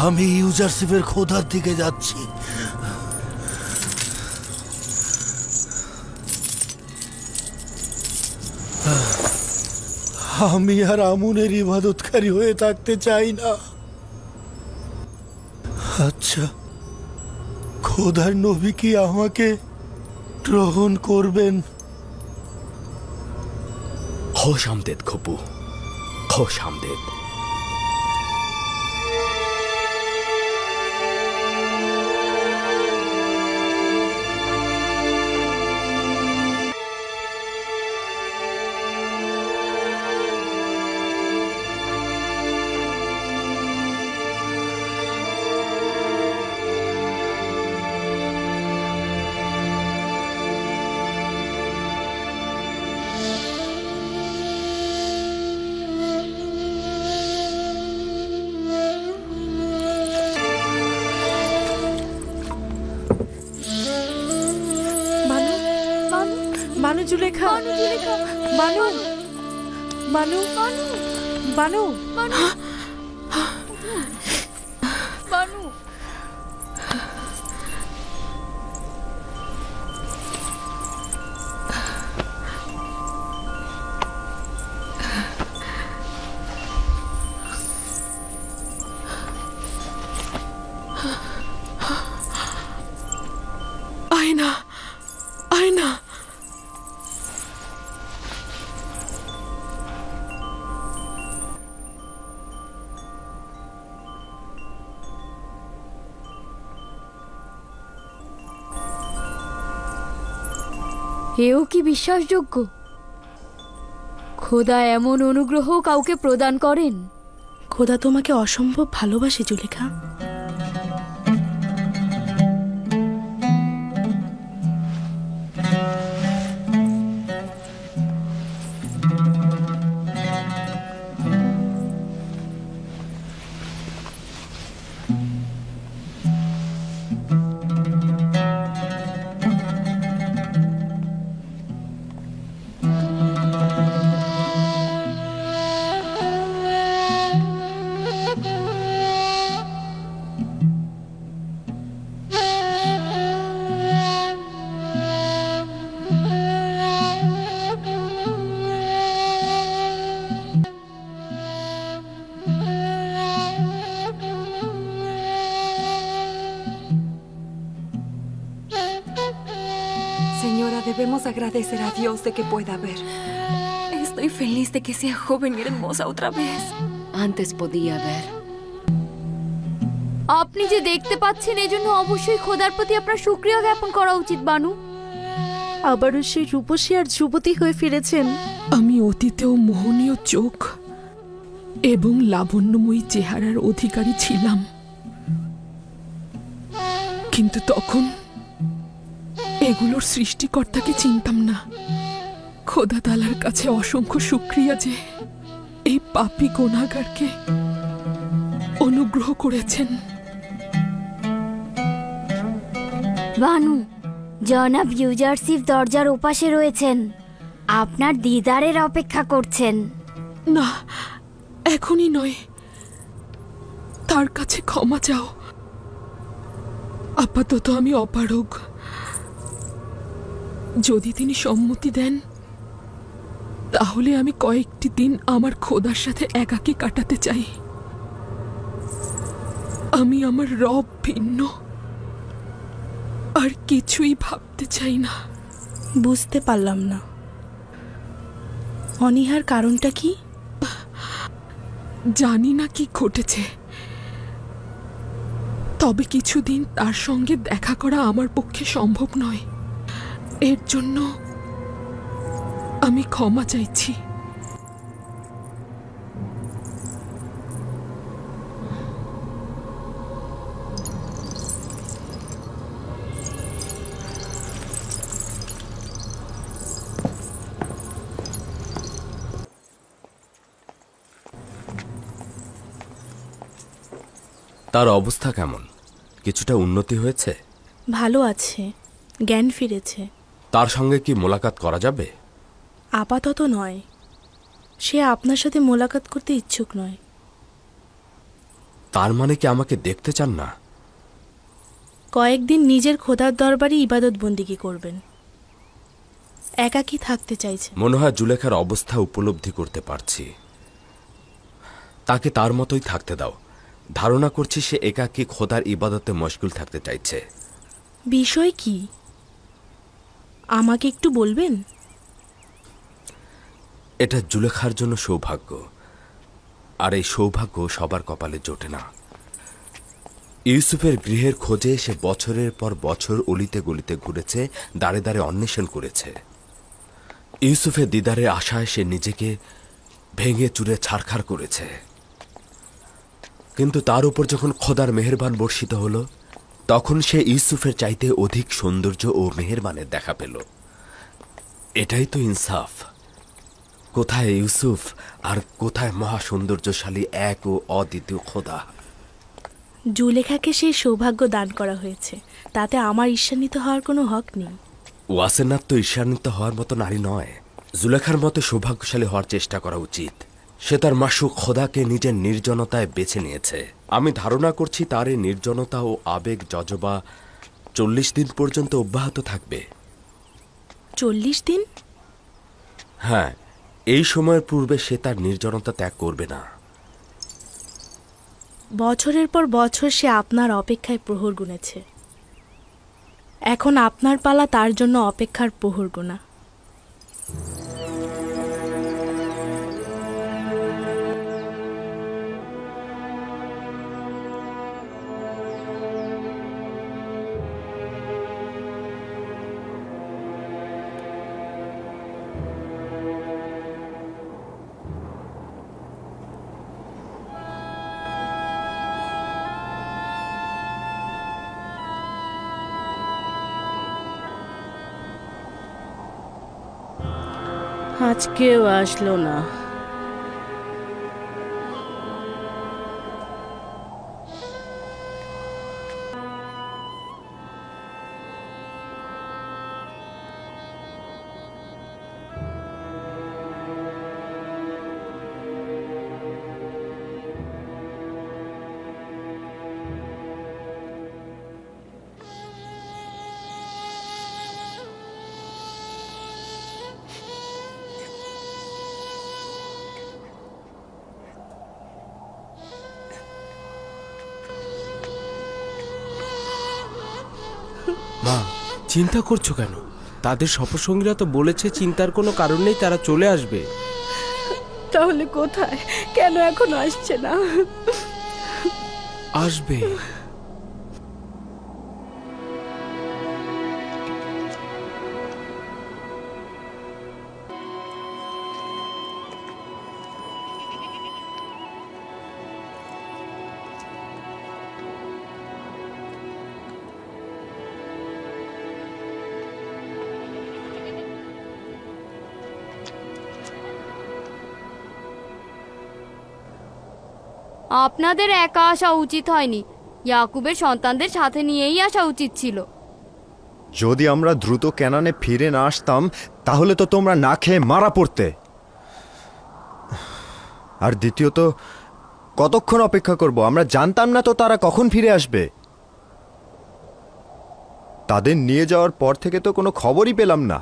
আমি ইউজারশিপের খোদার দিকে যাচ্ছি। আমি আর আমুনের ইবাদতকারী হয়ে থাকতে চাই না। আচ্ছা, খোদার নবী কি আমাকে গ্রহণ করবেন? খোশ আমদেদ খপু, খোশ আমদেদ। বানু জুলেখা, বানু, বানু, বানু, বানু। আয়না, আয়না। এও কি বিশ্বাসযোগ্য? খোদা এমন অনুগ্রহ কাউকে প্রদান করেন? খোদা তোমাকে অসম্ভব ভালোবাসে Zulekha. Señora, debemos agradecer a Dios de que pueda ver. Estoy feliz de que sea joven y hermosa otra vez. Antes podía ver. আপনি যে দেখতে পাচ্ছেন এজন্য অবশ্যই খোদার প্রতি আপনার শুকরিয়া জ্ঞাপন করা উচিত বানু। আবারও সেই রূপসী আর যুবতী হয়ে ফিরেছেন। আমি অতীতেও মোহনীয় চোখ এবং লাবণ্যময়ী চেহারার অধিকারী ছিলাম, কিন্তু তখন এগুলোর সৃষ্টিকর্তাকে চিনতাম না। খোদা তাআলার কাছে অসংখ্য শুকরিয়া যে এই পাপী গুনাহগারকে অনুগ্রহ করেছেন। বানু, জনাব ইউজারশিপ দরজার ওপাশে রয়েছেন, আপনার দিদারের অপেক্ষা করছেন। না, এখনই নয়, তার কাছে ক্ষমা চাও। আপাতত আমি অপারগ। যদি তিনি সম্মতি দেন তাহলে আমি কয়েকটি দিন আমার খোদার সাথে একাকী কাটাতে চাই। আমি আমার রব ভিন্ন, আর কিছুই ভাবতে চাই না। বুঝতে পারলাম না, অনীহার কারণটা কি? জানি না কি ঘটেছে, তবে কিছুদিন তার সঙ্গে দেখা করা আমার পক্ষে সম্ভব নয়। এর জন্য আমি ক্ষমা চাইছি। তার অবস্থা কেমন? কিছুটা উন্নতি হয়েছে? ভালো আছে, জ্ঞান ফিরেছে। তার সঙ্গে কি মোলাকাত করা যাবে? আপাতত নয়, সে আপনার সাথে মোলাকাত করতে ইচ্ছুক নয়। তার মানে কি আমাকে দেখতে চান না? কয়েকদিন নিজের খোদার দরবারে ইবাদত বন্দিগি করবেন, একাকী থাকতে চাইছে। মনে হয় জুলেখার অবস্থা উপলব্ধি করতে পারছি। তাকে তার মতোই থাকতে দাও। ধারণা করছি সে একাকী খোদার ইবাদতে মশগুল থাকতে চাইছে। বিষয় কি আমাকে একটু বলবেন? এটা জুলেখার জন্য সৌভাগ্য, আর এই সৌভাগ্য সবার কপালে জোটে না। ইউসুফের গৃহের খোঁজে সে বছরের পর বছর অলিতে গলিতে ঘুরেছে, দাঁড়ে দাঁড়ে অন্বেষণ করেছে। ইউসুফের দিদারের আশায় সে নিজেকে ভেঙে চুরে ছারখার করেছে। কিন্তু তার উপর যখন খোদার মেহেরবান বর্ষিত হল, তখন সে ইউসুফের চাইতে অধিক সৌন্দর্য ও মেহেরবানের দেখা পেল। এটাই তো ইনসাফ। কোথায় ইউসুফ আর কোথায় মহা সৌন্দর্যশালী এক ও অদ্বিতীয় খোদা? জুলেখাকে সেই সৌভাগ্য দান করা হয়েছে, তাতে আমার ঈর্ষান্বিত হওয়ার কোনো হক নেই। ওয়াসেনাথ তো ঈর্ষান্বিত হওয়ার মতো নারী নয়। জুলেখার মতো সৌভাগ্যশালী হওয়ার চেষ্টা করা উচিত। সে তার মাসুক খোদাকে নিজের নির্জনতায় বেছে নিয়েছে। আমি ধারণা করছি তার এই নির্জনতা ও আবেগ জজবা 40 দিন পর্যন্ত অব্যাহত থাকবে। 40 দিন? হ্যাঁ, এই সময়ের পূর্বে সে তার নির্জনতা ত্যাগ করবে না। বছরের পর বছর সে আপনার অপেক্ষায় প্রহর গুনেছে, এখন আপনার পালা তার জন্য অপেক্ষার প্রহর গোনা। আজকেও আসলো না। মা, চিন্তা করছো কেন? তাদের সফরসঙ্গীরা তো বলেছে চিন্তার কোনো কারণ নেই, তারা চলে আসবে। তাহলে কোথায়? কেন এখন আসছে না? আসবে। আপনাদের একা আসা উচিত হয়নি, ইয়াকুবের সন্তানদের সাথে নিয়েই আসা উচিত ছিল। যদি আমরা দ্রুত ক্যানানে ফিরে না আসতাম তাহলে তো তোমরা না খেয়ে মারা পড়তে। আর দ্বিতীয়ত, কতক্ষণ অপেক্ষা করব? আমরা জানতাম না তো তারা কখন ফিরে আসবে। তাদের নিয়ে যাওয়ার পর থেকে তো কোনো খবরই পেলাম না।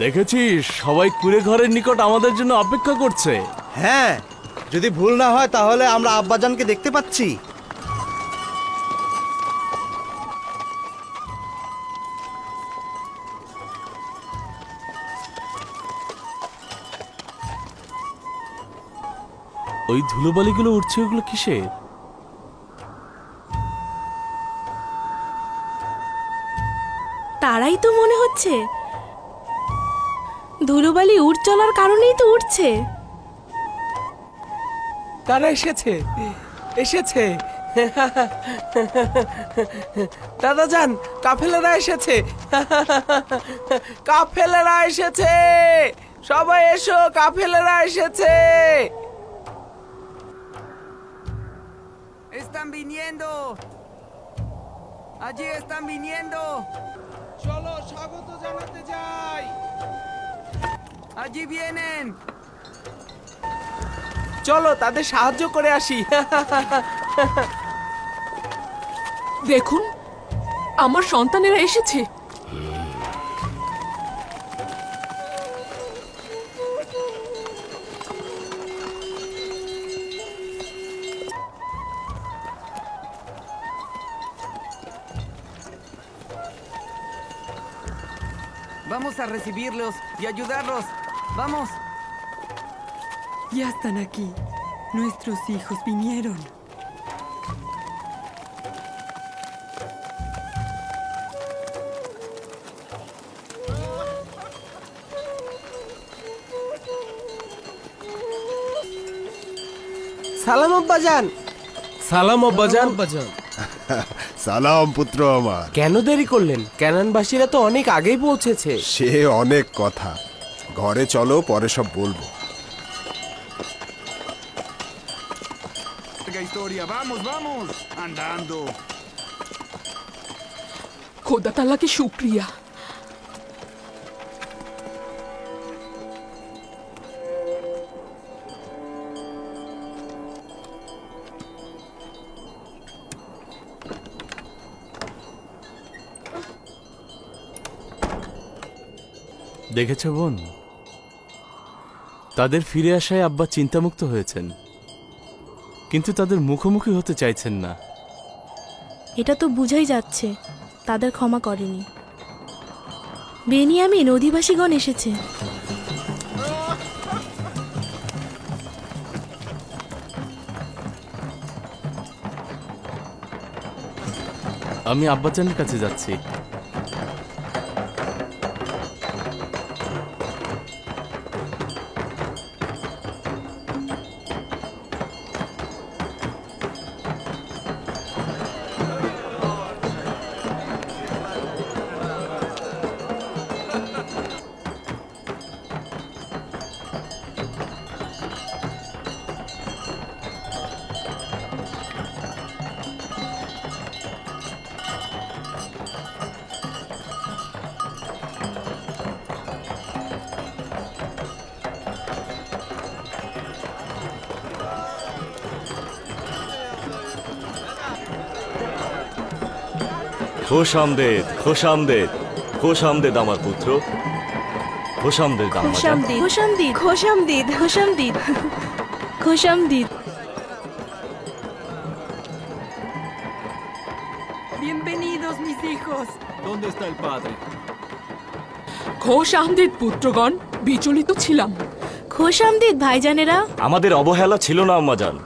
দেখেছিস সবাই কুড়ে ঘরের নিকট আমাদের জন্য অপেক্ষা করছে। হ্যাঁ, যদি ভুল না হয় তাহলে আমরা আব্বাজানকে দেখতে পাচ্ছি। ওই ধুলোবালিগুলো উঠছে, ওগুলো কিসের? তারাই তো মনে হচ্ছে। ধুলোবালি উড় চলার কারণেই তো উঠছে। তারা এসেছে, এসেছে। দাদা যান, কাফেলারা এসেছে, কাফেলারা এসেছে, সবাই এসো, কাফেলারা এসেছে। Están viniendo. Allí están viniendo. চলো স্বাগত জানাতে যাই। Allí vienen. চলো তাদের সাহায্য করে আসি। দেখুন, আমার সন্তানেরা এসেছে। Vamos a recibirlos y ayudarlos. Vamos. Ya están aquí. Nuestros hijos vinieron. সালাম আব্বাজান। সালাম আব্বাজান। সালাম পুত্র আমার। কেন দেরি করলেন? ক্যানানবাসীরা তো অনেক আগেই পৌঁছেছে। সে অনেক কথা, ঘরে চলো, পরে সব বলবো। খোদা তাআলাকে শুকরিয়া। দেখেছ বোন, তাদের ফিরে আসায় আব্বা চিন্তামুক্ত হয়েছেন, কিন্তু তাদের মুখোমুখি হতে চাইছেন না। এটা তো বুঝাই যাচ্ছে তাদের ক্ষমা করেনি। বেনিয়ামিন অধিবাসীগণ এসেছে। আমি আব্বাজানের কাছে যাচ্ছি। খোশ আমদেদ, খোশ আমদেদ, খোশ আমদেদ আমার পুত্র, খোশ আমদেদ। খোশামদিদ, খোশামদিদ, খোশামদিদ, খোশামদিদ, খোশামদিদ। Bienvenidos mis hijos. ¿Dónde está el padre? খোশ আমদেদ পুত্রগণ, বিচলিত ছিলাম। খোশামদিদ ভাইজানেরা। আমাদের অবহেলা ছিল না আম্মাজান।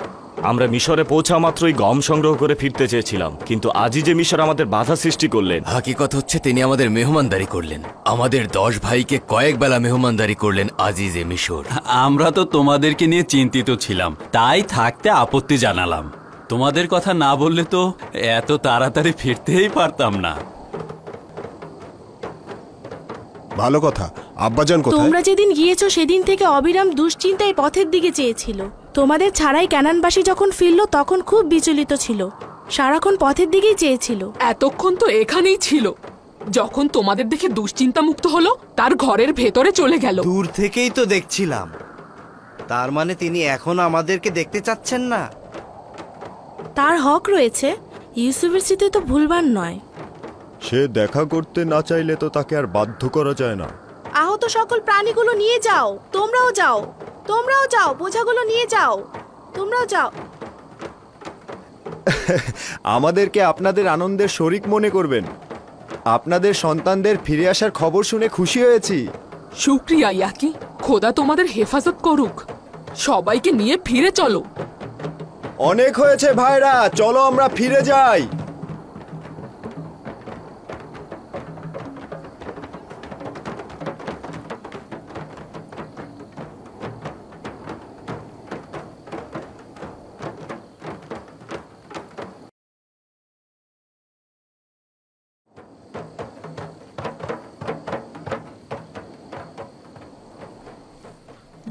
আমরা মিশরে পৌঁছা মাত্রই গম সংগ্রহ করে ফিরতে চেয়েছিলাম, কিন্তু আজই যে মিশর আমাদের বাধা সৃষ্টি করলেন। হাকিকত হচ্ছে তিনি আমাদের মেহমানদারি করলেন, আমাদের 10 ভাইকে কয়েক বেলা মেহমানদারি করলেন আজিজে মিশর। আমরা তো তোমাদেরকে নিয়ে চিন্তিত ছিলাম, তাই থাকতে আপত্তি জানালাম। তোমাদের কথা না বললে তো এত তাড়াতাড়ি ফিরতেই পারতাম না। ভালো কথা। আব্বাজান কোথায়? তোমরা যেদিন গিয়েছো সেদিন থেকে অবিরাম দুশ্চিন্তায় পথের দিকে চেয়েছিল। তোমাদের ছাড়াই ক্যানানবাসী যখন ফিরল তখন খুব বিচলিত ছিল, সারাক্ষণ পথের দিকেই চেয়েছিল। এতক্ষণ তো এখানেই ছিল, যখন তোমাদের দেখে দুশ্চিন্তা মুক্ত হলো তার ঘরের ভেতরে চলে গেল। দূর থেকেই তো দেখছিলাম। তার মানে তিনি এখন আমাদেরকে দেখতে চাচ্ছেন না? তার হক রয়েছে, ইউসুফের স্মৃতি তো ভুলবার নয়। সে দেখা করতে না চাইলে তো তাকে আর বাধ্য করা যায় না। আহত আহত সকল প্রাণীগুলো নিয়ে যাও। তোমরাও যাও, তোমরাও যাও, বোঝাগুলো নিয়ে যাও, তোমরাও যাও। আমাদেরকে আপনাদের আনন্দের শরিক মনে করবেন। আপনাদের সন্তানদের ফিরে আসার খবর শুনে খুশি হয়েছি। শুক্রিয়া ইয়াকি, খোদা তোমাদের হেফাজত করুক। সবাইকে নিয়ে ফিরে চলো। অনেক হয়েছে ভাইরা, চলো আমরা ফিরে যাই।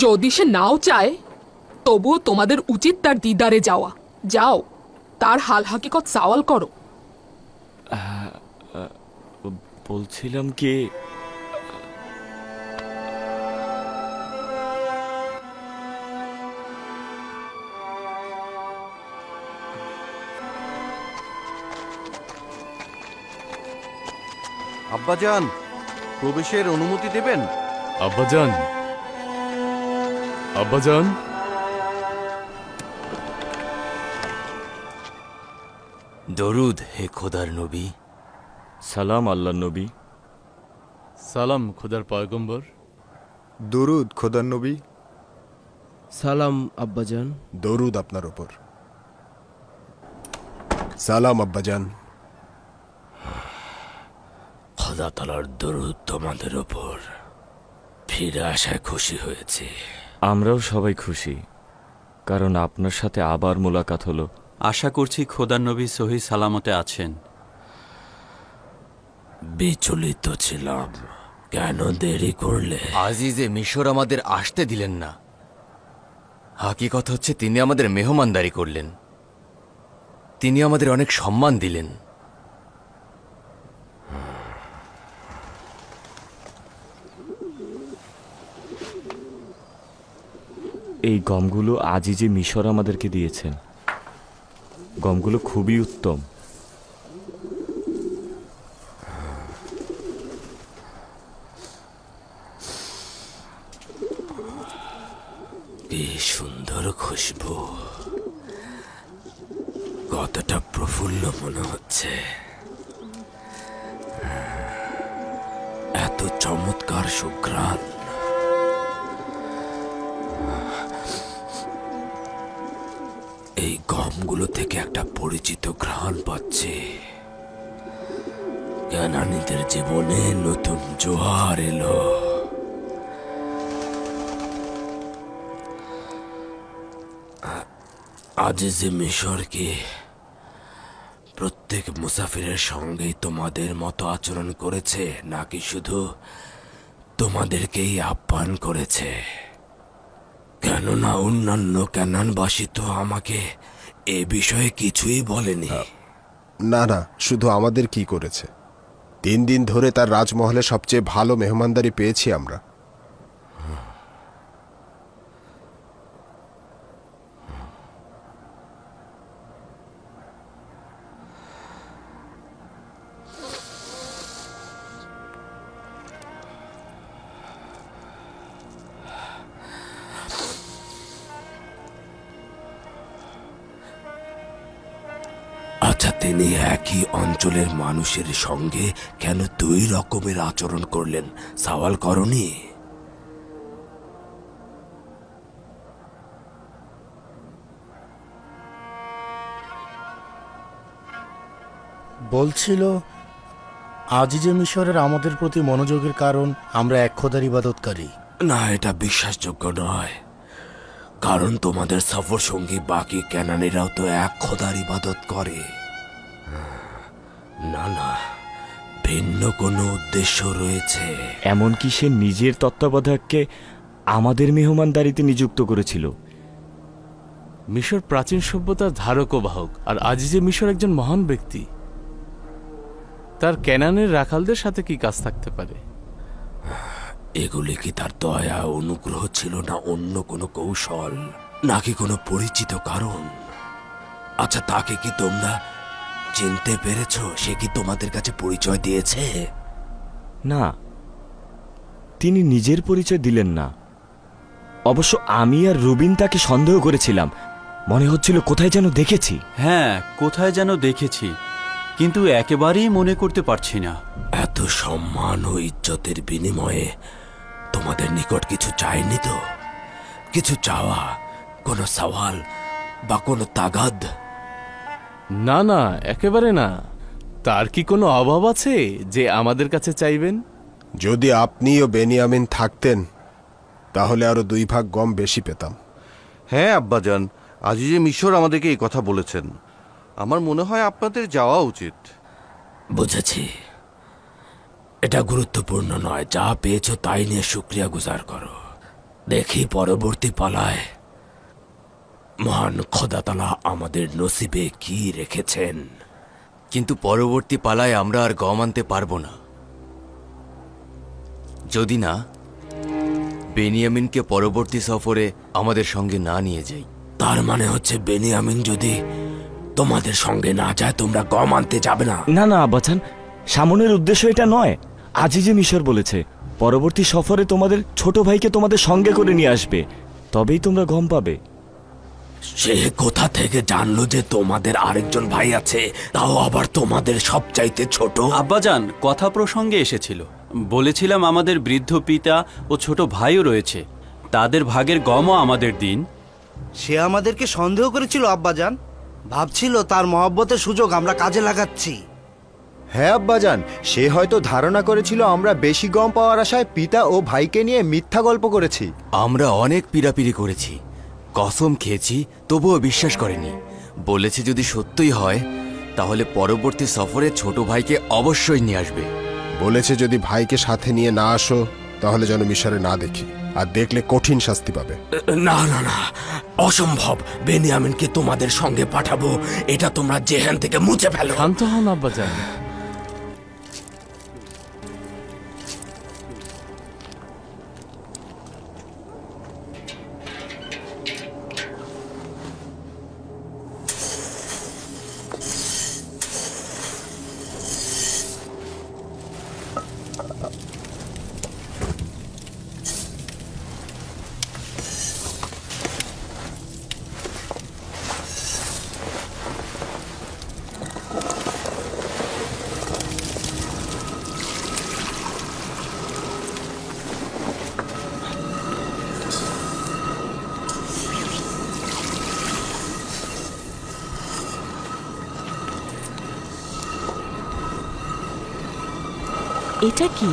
যদি সে নাও চায় তবুও তোমাদের উচিত তার দিদারে যাওয়া। যাও, তার হাল হাকিকত সওয়াল করো। বলছিলাম কি, আব্বাজান, প্রবেশের অনুমতি দেবেন? আব্বাজান, আব্বাজান। দরুদ হে খোদার নবী। সালাম আল্লাহ নবী। সালাম খোদার পয়গম্বর। দরুদ খোদার নবী। সালাম আব্বাজান। দরুদ আপনার ওপর। সালাম আব্বাজান। খোদা তাআলার দরুদ তোমাদের ওপর। ফিরে আসায় খুশি হয়েছি। আমরাও সবাই খুশি, কারণ আপনার সাথে আবার মোলাকাত হলো। আশা করছি খোদার নবী সহি সালামতে আছেন। বিচলিত ছিলাম, কেন দেরি করলে? আজিজে মিশর আমাদের আসতে দিলেন না। হাকিকত হচ্ছে তিনি আমাদের মেহমানদারি করলেন, তিনি আমাদের অনেক সম্মান দিলেন। এই গমগুলো আজিজে মিশর আমাদেরকে দিয়েছেন। গমগুলো খুবই উত্তম। কি সুন্দর খুশবু, কতটা প্রফুল্ল মনে হচ্ছে। এত চমৎকার সুঘ্রাণ। এই গমগুলো থেকে একটা পরিচিত ঘ্রাণ পাচ্ছে। কেনানীদের জীবনে নতুন জোয়ার এলো। আজিজে মিশর কি প্রত্যেক মুসাফিরের সঙ্গেই তোমাদের মতো আচরণ করেছে, নাকি শুধু তোমাদেরকেই আহ্বান করেছে? কেননা অন্যান্য ক্যানানবাসী তো আমাকে এ বিষয়ে কিছুই বলেনি। না না, শুধু আমাদের কি করেছে। 3 দিন ধরে তার রাজমহলে সবচেয়ে ভালো মেহমানদারি পেয়েছি আমরা। আচ্ছা, তিনি একই অঞ্চলের মানুষের সঙ্গে কেন 2 রকমের আচরণ করলেন, সওয়াল করনি? বলছিল আজিজে মিশরের আমাদের প্রতি মনোযোগের কারণ আমরা এক খোদার ইবাদতকারী। না, এটা বিশ্বাসযোগ্য নয়, কারণ তোমাদের সফর সঙ্গী বাকি ক্যানানিরাও তো এক খোদার ইবাদত করে। না না, ভিন্ন কোনো উদ্দেশ্য রয়েছে। এমনকি সে নিজের তত্ত্বাবধায়ককে আমাদের মেহমানদারিতে নিযুক্ত করেছিল। মিশর প্রাচীন সভ্যতার ধারক ও বাহক, আর আজিজে মিশর একজন মহান ব্যক্তি। তার ক্যানানের রাখালদের সাথে কি কাজ থাকতে পারে? এগুলি কি তার দয়া অনুগ্রহ ছিল, না অন্য কোনো কৌশল, নাকি কোনো পরিচিত কারণ? আচ্ছা, তাকে কি তোমরা চিনতে পেরেছ? সে কি তোমাদের কাছে পরিচয় দিয়েছে? না, তিনি নিজের পরিচয় দিলেন না। অবশ্য আমি আর রুবিন তাকে সন্দেহ করেছিলাম, মনে হচ্ছিল কোথায় যেন দেখেছি। হ্যাঁ, কোথায় যেন দেখেছি, কিন্তু একেবারেই মনে করতে পারছি না। এত সম্মান ও ইজ্জতের বিনিময়ে তোমাদের নিকট কিছু চাইনি তো? কিছু চাওয়া, কোনো সওয়াল বা কোনো তাগাদ? না না, একেবারে না। তার কি কোনো অভাব আছে যে আমাদের কাছে চাইবেন? যদি আপনি ও বেনিয়ামিন থাকতেন তাহলে আরো 2 ভাগ গম বেশি পেতাম। হ্যাঁ আব্বাজান, আজিজে মিশর আমাদেরকে এই কথা বলেছেন। আমার মনে হয় আপনাদের যাওয়া উচিত। বুঝেছি, এটা গুরুত্বপূর্ণ নয়। যা পেয়েছো তাই নিয়ে শুকরিয়া গুজার করো। দেখি পরবর্তী পালায় মহান খোদা তাআলা আমাদের নসিবে কি রেখেছেন। কিন্তু পরবর্তী পালায় আমরা আর গম আনতে পারবো না যদি না বেনিয়ামিনকে পরবর্তী সফরে আমাদের সঙ্গে না নিয়ে যাই। তার মানে হচ্ছে বেনিয়ামিন যদি তোমাদের সঙ্গে না যায় তোমরা গম আনতে যাবে না? না না আব্বাজান, সামনের উদ্দেশ্য এটা নয়। আজিজে মিশর বলেছে পরবর্তী সফরে তোমাদের ছোট ভাইকে তোমাদের সঙ্গে করে নিয়ে আসবে, তবেই তোমরা গম পাবে। সে কোথা থেকে জানলো যে তোমাদের আরেকজন ভাই আছে, তাও আবার তোমাদের সবচাইতে ছোট? আব্বাজান, কথা প্রসঙ্গে এসেছিল। বলেছিলাম আমাদের বৃদ্ধ পিতা ও ছোট ভাইও রয়েছে, তাদের ভাগের গমও আমাদের দিন। সে আমাদেরকে সন্দেহ করেছিল আব্বাজান, ভাবছিল তার মহব্বতের সুযোগ আমরা কাজে লাগাচ্ছি। হ্যাঁ আব্বাজান, সে হয়তো ধারণা করেছিল আমরা বেশি গম পাওয়ার আশায় পিতা ও ভাইকে নিয়ে মিথ্যা গল্প করেছি। আমরা অনেক পিড়াপিড়ি করেছি, কসম খেয়েছি, তবুও বিশ্বাস করেনি। বলেছে যদি সত্যই হয় তাহলে পরবর্তী সফরে ছোট ভাইকে অবশ্যই নিয়ে আসবে। বলেছে যদি ভাইকে সাথে নিয়ে না আসো তাহলে যেন মিশরে না দেখি, আর দেখলে কঠিন শাস্তি পাবে। না না না, অসম্ভব। বেনিয়ামিনকে তোমাদের সঙ্গে পাঠাবো, এটা তোমরা জেহান থেকে মুছে ফেলো। শান্ত হন আব্বাজান। এটা কি?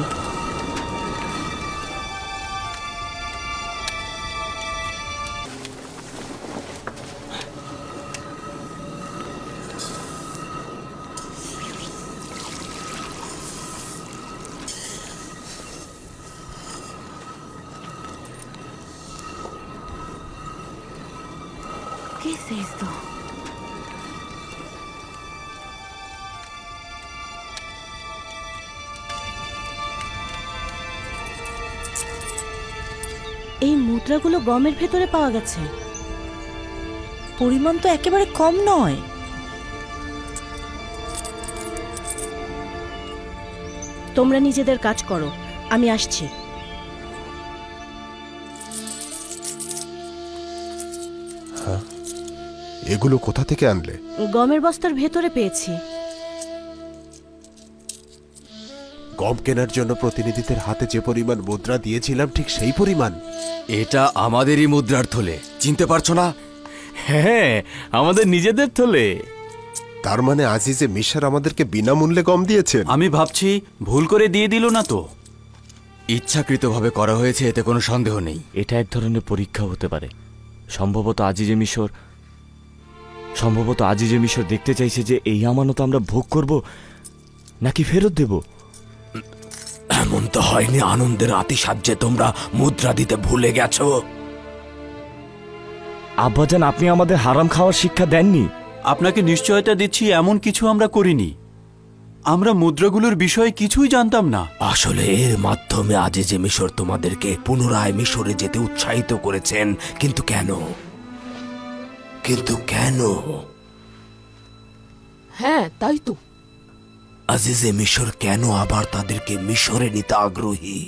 ¿Qué es esto? এই মুদ্রাগুলো গমের ভেতরে পাওয়া গেছে। পরিমাণ তো একেবারে কম নয়। তোমরা নিজেদের কাজ করো, আমি আসছি। হ্যাঁ, এগুলো কোথা থেকে আনলে? গমের বস্তার ভেতরে পেয়েছি। গম কেনার জন্য প্রতিনিধিদের হাতে যে পরিমাণ মুদ্রা দিয়েছিলাম ঠিক সেই পরিমাণ? এটা আমাদেরই মুদ্রার থলে, চিনতে পারছো না? হ্যাঁ, আমাদের নিজেদের থলে। তার মানে আজিজে মিশর আমাদেরকে বিনামূল্যে গম দিয়েছেন? আমি ভাবছি ভুল করে দিয়ে দিল না তো। ইচ্ছাকৃতভাবে করা হয়েছে, এতে কোনো সন্দেহ নেই। এটা এক ধরনের পরীক্ষা হতে পারে। সম্ভবত আজিজে মিশর দেখতে চাইছে যে এই আমানত আমরা ভোগ করব নাকি ফেরত দেব। এমন তো হয়নি আনন্দের আতিশয্যে তোমরা মুদ্রা দিতে ভুলে গেছো? আব্বাজান, আপনি আমাদের হারাম খাওয়ার শিক্ষা দেননি। আপনাকে নিশ্চয়তা দিচ্ছি এমন কিছু আমরা করিনি। আমরা মুদ্রাগুলোর বিষয়ে কিছুই জানতাম না। আসলে এর মাধ্যমে আজিজে মিশর তোমাদেরকে পুনরায় মিশরে যেতে উৎসাহিত করেছেন। কিন্তু কেন? হ্যাঁ, তাই তো। আজিজে মিশর কেন আবার তাদেরকে মিশরে নিতে আগ্রহী?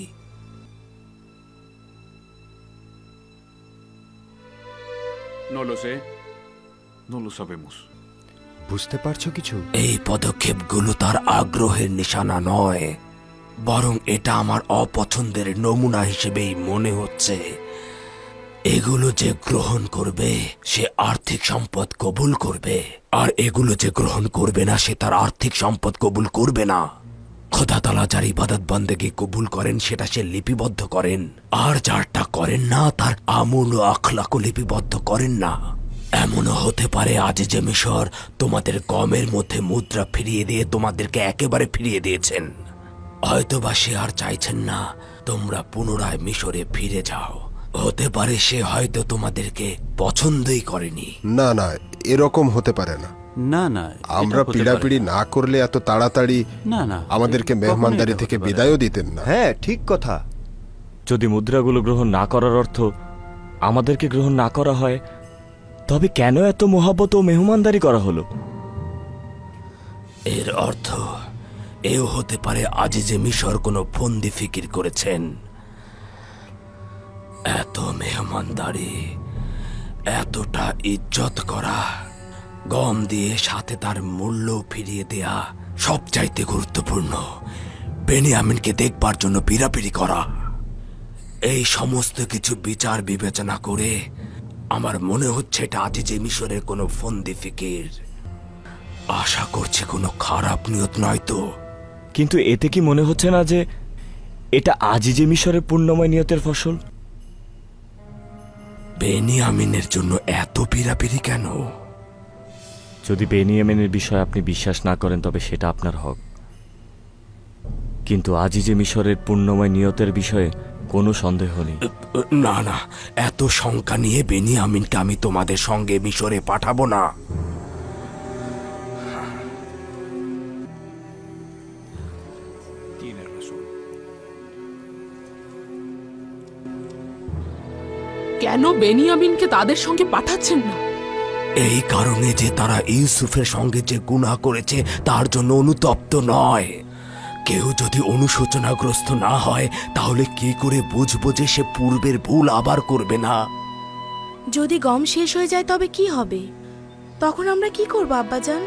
No lo sé. No lo sabemos. বুঝতে পারছো কিছু? এই পদক্ষেপগুলো তার আগ্রহের নিশানা নয়, বরং এটা আমার অপছন্দের নমুনা হিসেবেই মনে হচ্ছে। এগুলো যে গ্রহণ করবে সে আর্থিক সম্পদ কবুল করবে, আর এগুলো যে গ্রহণ করবে না সে তার আর্থিক সম্পদ কবুল করবে না। খোদা তাআলা যার ইবাদত বন্দেগী কবুল করেন সেটা সে লিপিবদ্ধ করেন, আর যারটা করেন না তার আমল ও আখলাকও লিপিবদ্ধ করেন না। এমনও হতে পারে আজিজে মিশর তোমাদের গমের মধ্যে মুদ্রা ফিরিয়ে দিয়ে তোমাদেরকে একেবারে ফিরিয়ে দিয়েছেন। হয়তোবা সে আর চাইছেন না তোমরা পুনরায় মিশরে ফিরে যাও। হতে পারে সে হয়তো তোমাদেরকে পছন্দই করেনি। না না, এরকম হতে পারে না। না না, আমরা পিড়াপিড়ি না করলে এত তাড়াতাড়ি না না আমাদেরকে মেহমানদারি থেকে বিদায়ও দিতেন না। হ্যাঁ, ঠিক কথা। যদি মুদ্রাগুলো গ্রহণ না করার অর্থ আমাদেরকে গ্রহণ না করা হয়, তবে কেন এত মোহাব্বত ও মেহমানদারি করা হলো? এর অর্থ এও হতে পারে আজিজে মিশর কোনো ফন্দি ফিকির করেছেন। এত মেহমানদারি, এতটা ইজ্জত করা, গম দিয়ে সাথে তার মূল্য ফিরিয়ে দেয়া সবচাইতে গুরুত্বপূর্ণ বেনিয়ামিনকে দেখবার জন্য পিড়াপিড়ি করা। এই সমস্ত কিছু বিচার বিবেচনা করে আমার মনে হচ্ছে এটা আজিজে মিশরের কোনো ফন্দি ফিকির। আশা করছি কোনো খারাপ নিয়ত নয় তো। কিন্তু এতে কি মনে হচ্ছে না যে এটা আজিজে মিশরের পূর্ণময় নিয়তের ফসল? বেনিয়ামিনের জন্য এত পিড়াপিড়ি কেন? যদি বেনিয়ামিনের বিষয়ে আপনি বিশ্বাস না করেন তবে সেটা আপনার হক, কিন্তু আজিজে মিশরের পূর্ণময় নিয়তের বিষয়ে কোনো সন্দেহ নেই। না না, এত শঙ্কা নিয়ে বেনিয়ামিনকে আমি তোমাদের সঙ্গে মিশরে পাঠাবো না। কেন বেনিয়ামিনকে তাদের সঙ্গে পাঠাচ্ছেন না? এই কারণে যে তারা ইউসুফের সঙ্গে যে গুনাহ করেছে তার জন্য অনুতপ্ত নয়। কেউ যদি অনুশোচনাগ্রস্ত না হয় তাহলে কি করে বুঝবো যে সে পূর্বের ভুল আবার করবে না? যদি গম শেষ হয়ে যায় তবে কি হবে? তখন আমরা কি করব আব্বাজান?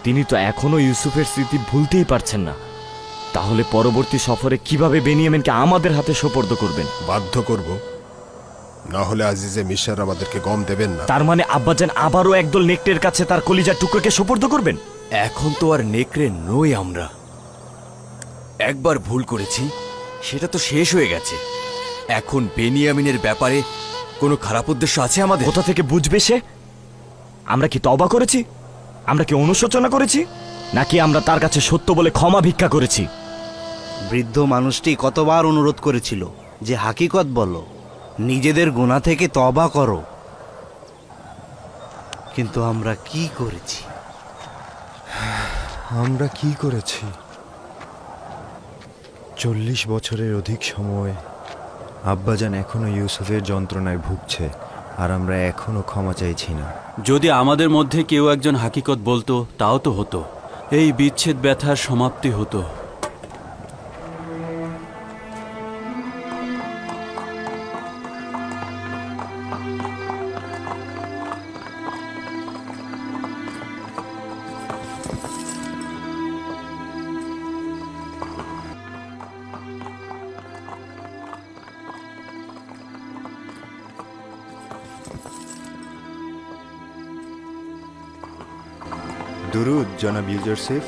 তিনি তো এখনো ইউসুফের স্মৃতি ভুলতেই পারছেন না। তাহলে পরবর্তী সফরে কিভাবে বেনিয়ামিনকে আমাদের হাতে সোপর্দ করবেন? বাধ্য করব, না হলে আজিজে মিশর আমাদেরকে গম দেবেন না। তার মানে আব্বাজান আবারও একদল নেকড়ের কাছে তার কলিজার টুকরোকে সোপর্দ করবেন? এখন তো আর নেকড়ে নই আমরা। একবার ভুল করেছি, সেটা তো শেষ হয়ে গেছে। এখন বেনিয়ামিনের ব্যাপারে কোনো খারাপ উদ্দেশ্য আছে আমাদের? কোথা থেকে বুঝবে সে? আমরা কি তওবা করেছি? আমরা কি অনুশোচনা করেছি? নাকি আমরা তার কাছে সত্য বলে ক্ষমা ভিক্ষা করেছি? বৃদ্ধ মানুষটি কতবার অনুরোধ করেছিল যে হাকিকত বলো, নিজেদের গুনাহ থেকে তওবা করো, কিন্তু আমরা কি করেছি? আমরা কি করেছি? 40 বছরের অধিক সময় আব্বাজান এখনো ইউসুফের যন্ত্রণায় ভুগছে, আর আমরা এখনো ক্ষমা চাইছি না। যদি আমাদের মধ্যে কেউ একজন হাকিকত বলতো তাও তো হতো, এই বিচ্ছেদ ব্যথার সমাপ্তি হতো। দুরুদ জনাব ইউজারসিফ।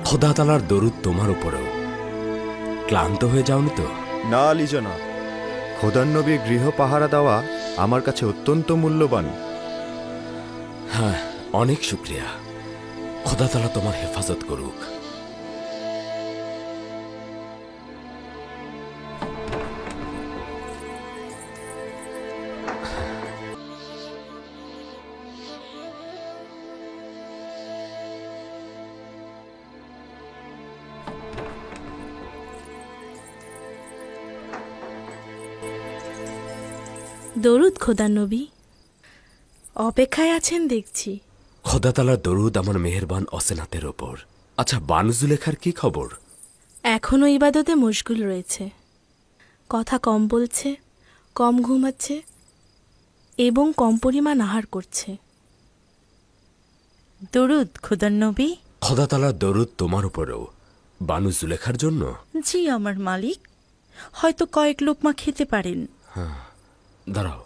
খোদা তাআলার দরুদ তোমার উপরেও। ক্লান্ত হয়ে যাওনি তো? না আলী জনাব, খোদার নবীর গৃহ পাহারা দেওয়া আমার কাছে অত্যন্ত মূল্যবান। হ্যাঁ, অনেক শুকরিয়া। খোদা তাআলা তোমার হেফাজত করুক। দরুদ খোদা নবী। অপেক্ষায় আছেন দেখছি। খোদা তাআলার দরুদ আমার মেহেরবান অসেনাতের ওপর। আচ্ছা, বানু জুলেখার কি খবর? এখনও ইবাদতে মশগুল রয়েছে, কথা কম বলছে, কম ঘুমাচ্ছে এবং কম পরিমাণ আহার করছে। দরুদ খোদার নবী। খোদা তাআলার দরুদ তোমার উপরেও। বানু জুলেখার জন্য? জি আমার মালিক, হয়তো কয়েক লোকমা খেতে পারেন। হ্যাঁ, দাঁড়াও।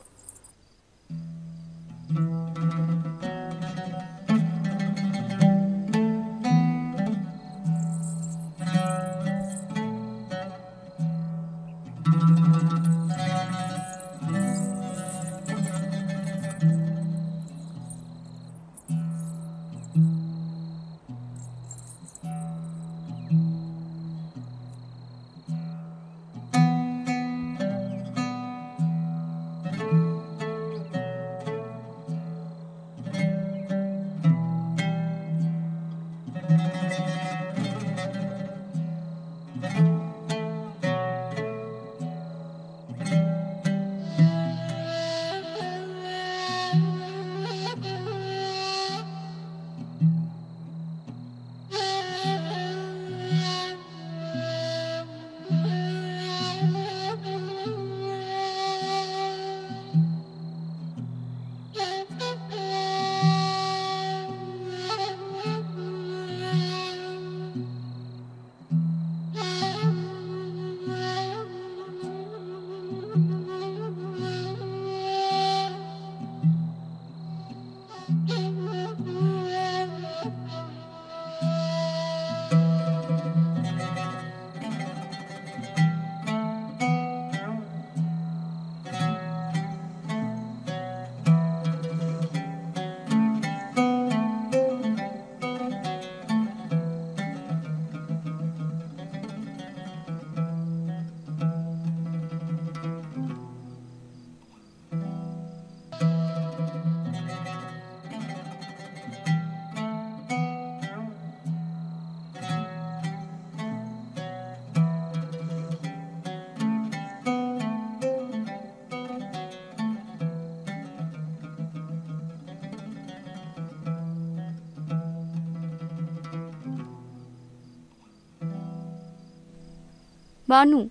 বানু,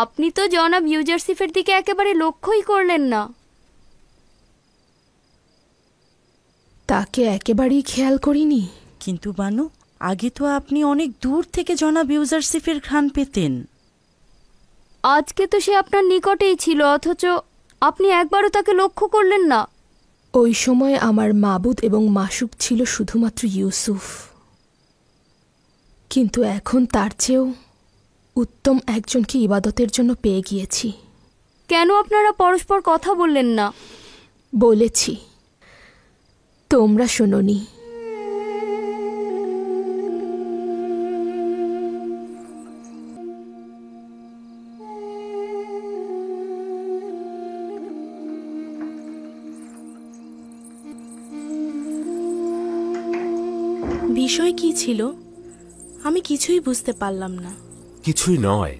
আপনি তো জনাব ইউজারসিফের দিকে একেবারে লক্ষ্যই করলেন না। তাকে একেবারেই খেয়াল করিনি। কিন্তু বানু, আগে তো আপনি অনেক দূর থেকে জনাব ইউজারসিফের ঘ্রাণ পেতেন। আজকে তো সে আপনার নিকটেই ছিল, অথচ আপনি একবারও তাকে লক্ষ্য করলেন না। ওই সময় আমার মাবুদ এবং মাশুক ছিল শুধুমাত্র ইউসুফ, কিন্তু এখন তার চেয়েও উত্তম একজনকে ইবাদতের জন্য পেয়ে গিয়েছি। কেন আপনারা পরস্পর কথা বললেন না? বলেছি, তোমরা শোনোনি। বিষয় কি ছিল আমি কিছুই বুঝতে পারলাম না। কিছুই নয়,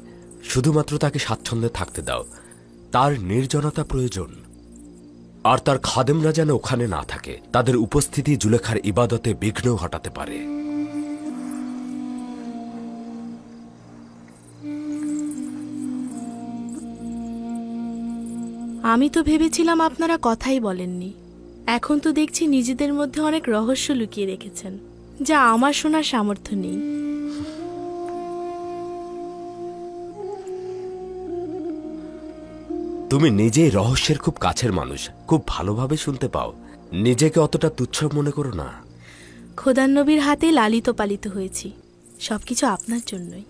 শুধুমাত্র তাকে স্বাচ্ছন্দ্যে থাকতে দাও। তার নির্জনতা প্রয়োজন, আর তার খাদেমরা যেন ওখানে না থাকে। তাদের উপস্থিতি জুলেখার ইবাদতে বিঘ্ন ঘটাতে পারে। আমি তো ভেবেছিলাম আপনারা কথাই বলেননি। এখন তো দেখছি নিজেদের মধ্যে অনেক রহস্য লুকিয়ে রেখেছেন, যা আমার শোনার সামর্থ্য নেই। তুমি নিজেই রহস্যের খুব কাছের মানুষ, খুব ভালোভাবে শুনতে পাও। নিজেকে অতটা তুচ্ছ মনে করো না। খোদার নবীর হাতে লালিত পালিত হয়েছি, সবকিছু আপনার জন্যই।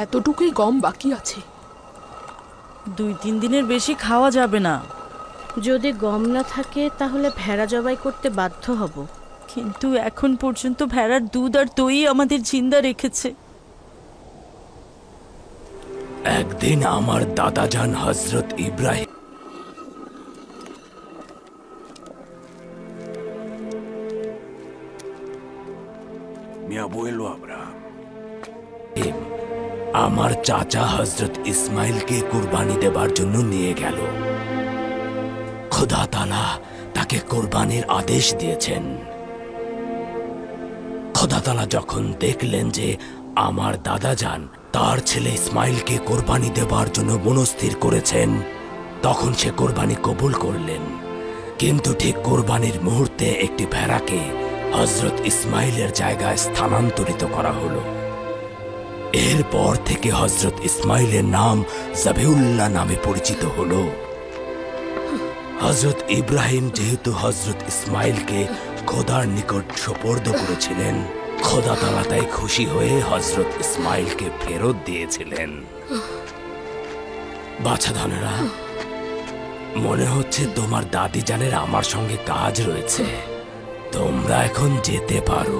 এতটুকুই গম বাকি আছে। 2-3 দিনের বেশি খাওয়া যাবে না। যদি গম না থাকে তাহলে ভেড়া জবাই করতে বাধ্য হব। কিন্তু এখন পর্যন্ত ভেড়ার দুধ আর দই আমাদের জিন্দা রেখেছে। একদিন আমার দাদাজান হজরত ইব্রাহিম আমার চাচা হজরত ইসমাইলকে কুরবানি দেবার জন্য নিয়ে গেল। খোদা তাআলা তাকে কুরবানির আদেশ দিয়েছেন। খোদা তাআলা যখন দেখলেন যে আমার দাদাজান তার ছেলে ইসমাইলকে কোরবানি দেবার জন্য মনস্থির করেছেন, তখন সে কোরবানি কবুল করলেন। কিন্তু ঠিক কোরবানির মুহূর্তে একটি ভেড়াকে হজরত ইসমাইলের জায়গায় স্থানান্তরিত করা হলো। এরপর থেকে হজরত ইসমাইলের নাম জাবিউল্লাহ নামে পরিচিত হলো। হজরত ইব্রাহিম যেহেতু হজরত ইসমাইলকে খোদার নিকট সোপর্দ করেছিলেন, খোদা তাআলা তাই খুশি হয়ে হজরত ইসমাইলকে ফেরত দিয়েছিলেন। বাছাধনেরা, মনে হচ্ছে তোমার দাদি জানের আমার সঙ্গে কাজ রয়েছে। তোমরা এখন যেতে পারো।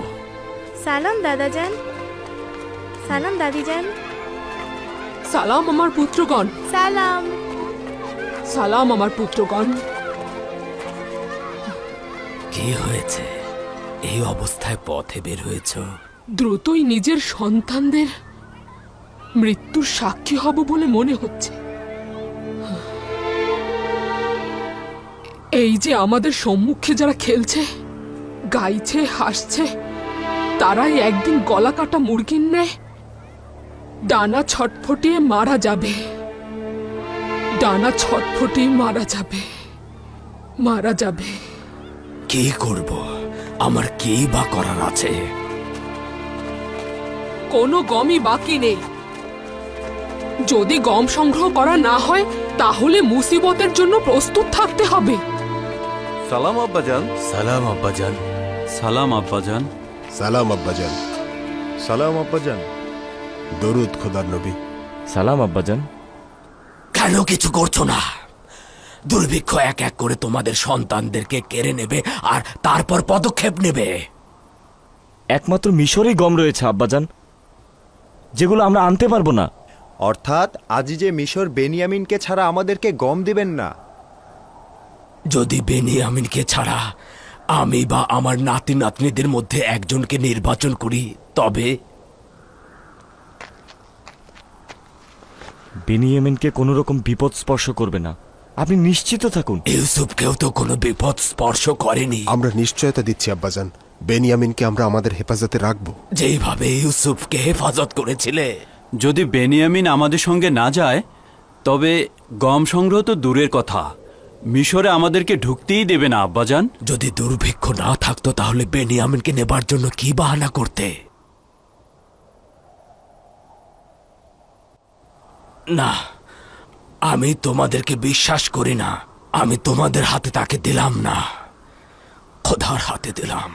সালাম দাদাজান। সালাম দাদিজান। সালাম আমার পুত্রগণ। সালাম। সালাম আমার পুত্রগণ। কি হয়েছে? এই অবস্থায় পথে বের হয়েছ? দ্রুতই নিজের সন্তানদের মৃত্যুর সাক্ষী হব বলে মনে হচ্ছে। এই যে আমাদের সম্মুখে যারা খেলছে, গাইছে, হাসছে, তারাই একদিন গলা কাটা মুরগির ন্যায় ডানা ছটফটিয়ে মারা যাবে। ডানা ছটফটিয়ে মারা যাবে, মারা যাবে। কি করব? আমার কি বা করার আছে? কোনো গমই বাকি নেই। যদি গম সংগ্রহ করা না হয় তাহলে মুসিবতের জন্য প্রস্তুত থাকতে হবে। সালাম আব্বাজান। সালাম আব্বাজান। সালাম আব্বাজান। সালাম আব্বাজান। সালাম আব্বাজান। দরুদ খোদার নবী। সালাম আব্বাজান। কেন কিছু করছো না? দুর্ভিক্ষ এক এক করে তোমাদের সন্তানদেরকে কেড়ে নেবে আর তারপর পদক্ষেপ নেবে। একমাত্র মিশরেই গম রয়েছে আব্বাজান, যেগুলো আমরা আনতে পারবো না। অর্থাৎ আজিজে মিশর বেনিয়ামিনকে ছাড়া আমাদেরকে গম দিবেন না। যদি বেনিয়ামিনকে ছাড়া আমি বা আমার নাতি নাতনিদের মধ্যে একজনকে নির্বাচন করি, তবে বেনিয়ামিনকে কোনো রকম বিপদ স্পর্শ করবে না, আপনি নিশ্চিত থাকুন। ইউসুফকেও তো কোনো বিপদ স্পর্শ করেনি। আমরা নিশ্চয়তা দিচ্ছি আব্বাজান, বেনিয়ামিনকে আমরা আমাদের হেফাজতে রাখবো, যেভাবে ইউসুফকে হেফাজত করেছিলে। যদি বেনিয়ামিন আমাদের সঙ্গে না যায় তবে গম সংগ্রহ তো দূরের কথা, মিশরে আমাদেরকে ঢুকতেই দেবে না আব্বাজান। যদি দুর্ভিক্ষ না থাকতো তাহলে বেনিয়ামিনকে নেবার জন্য কি বাহানা করতে? না, আমি তোমাদেরকে বিশ্বাস করি না। আমি তোমাদের হাতে তাকে দিলাম না, খোদার হাতে দিলাম।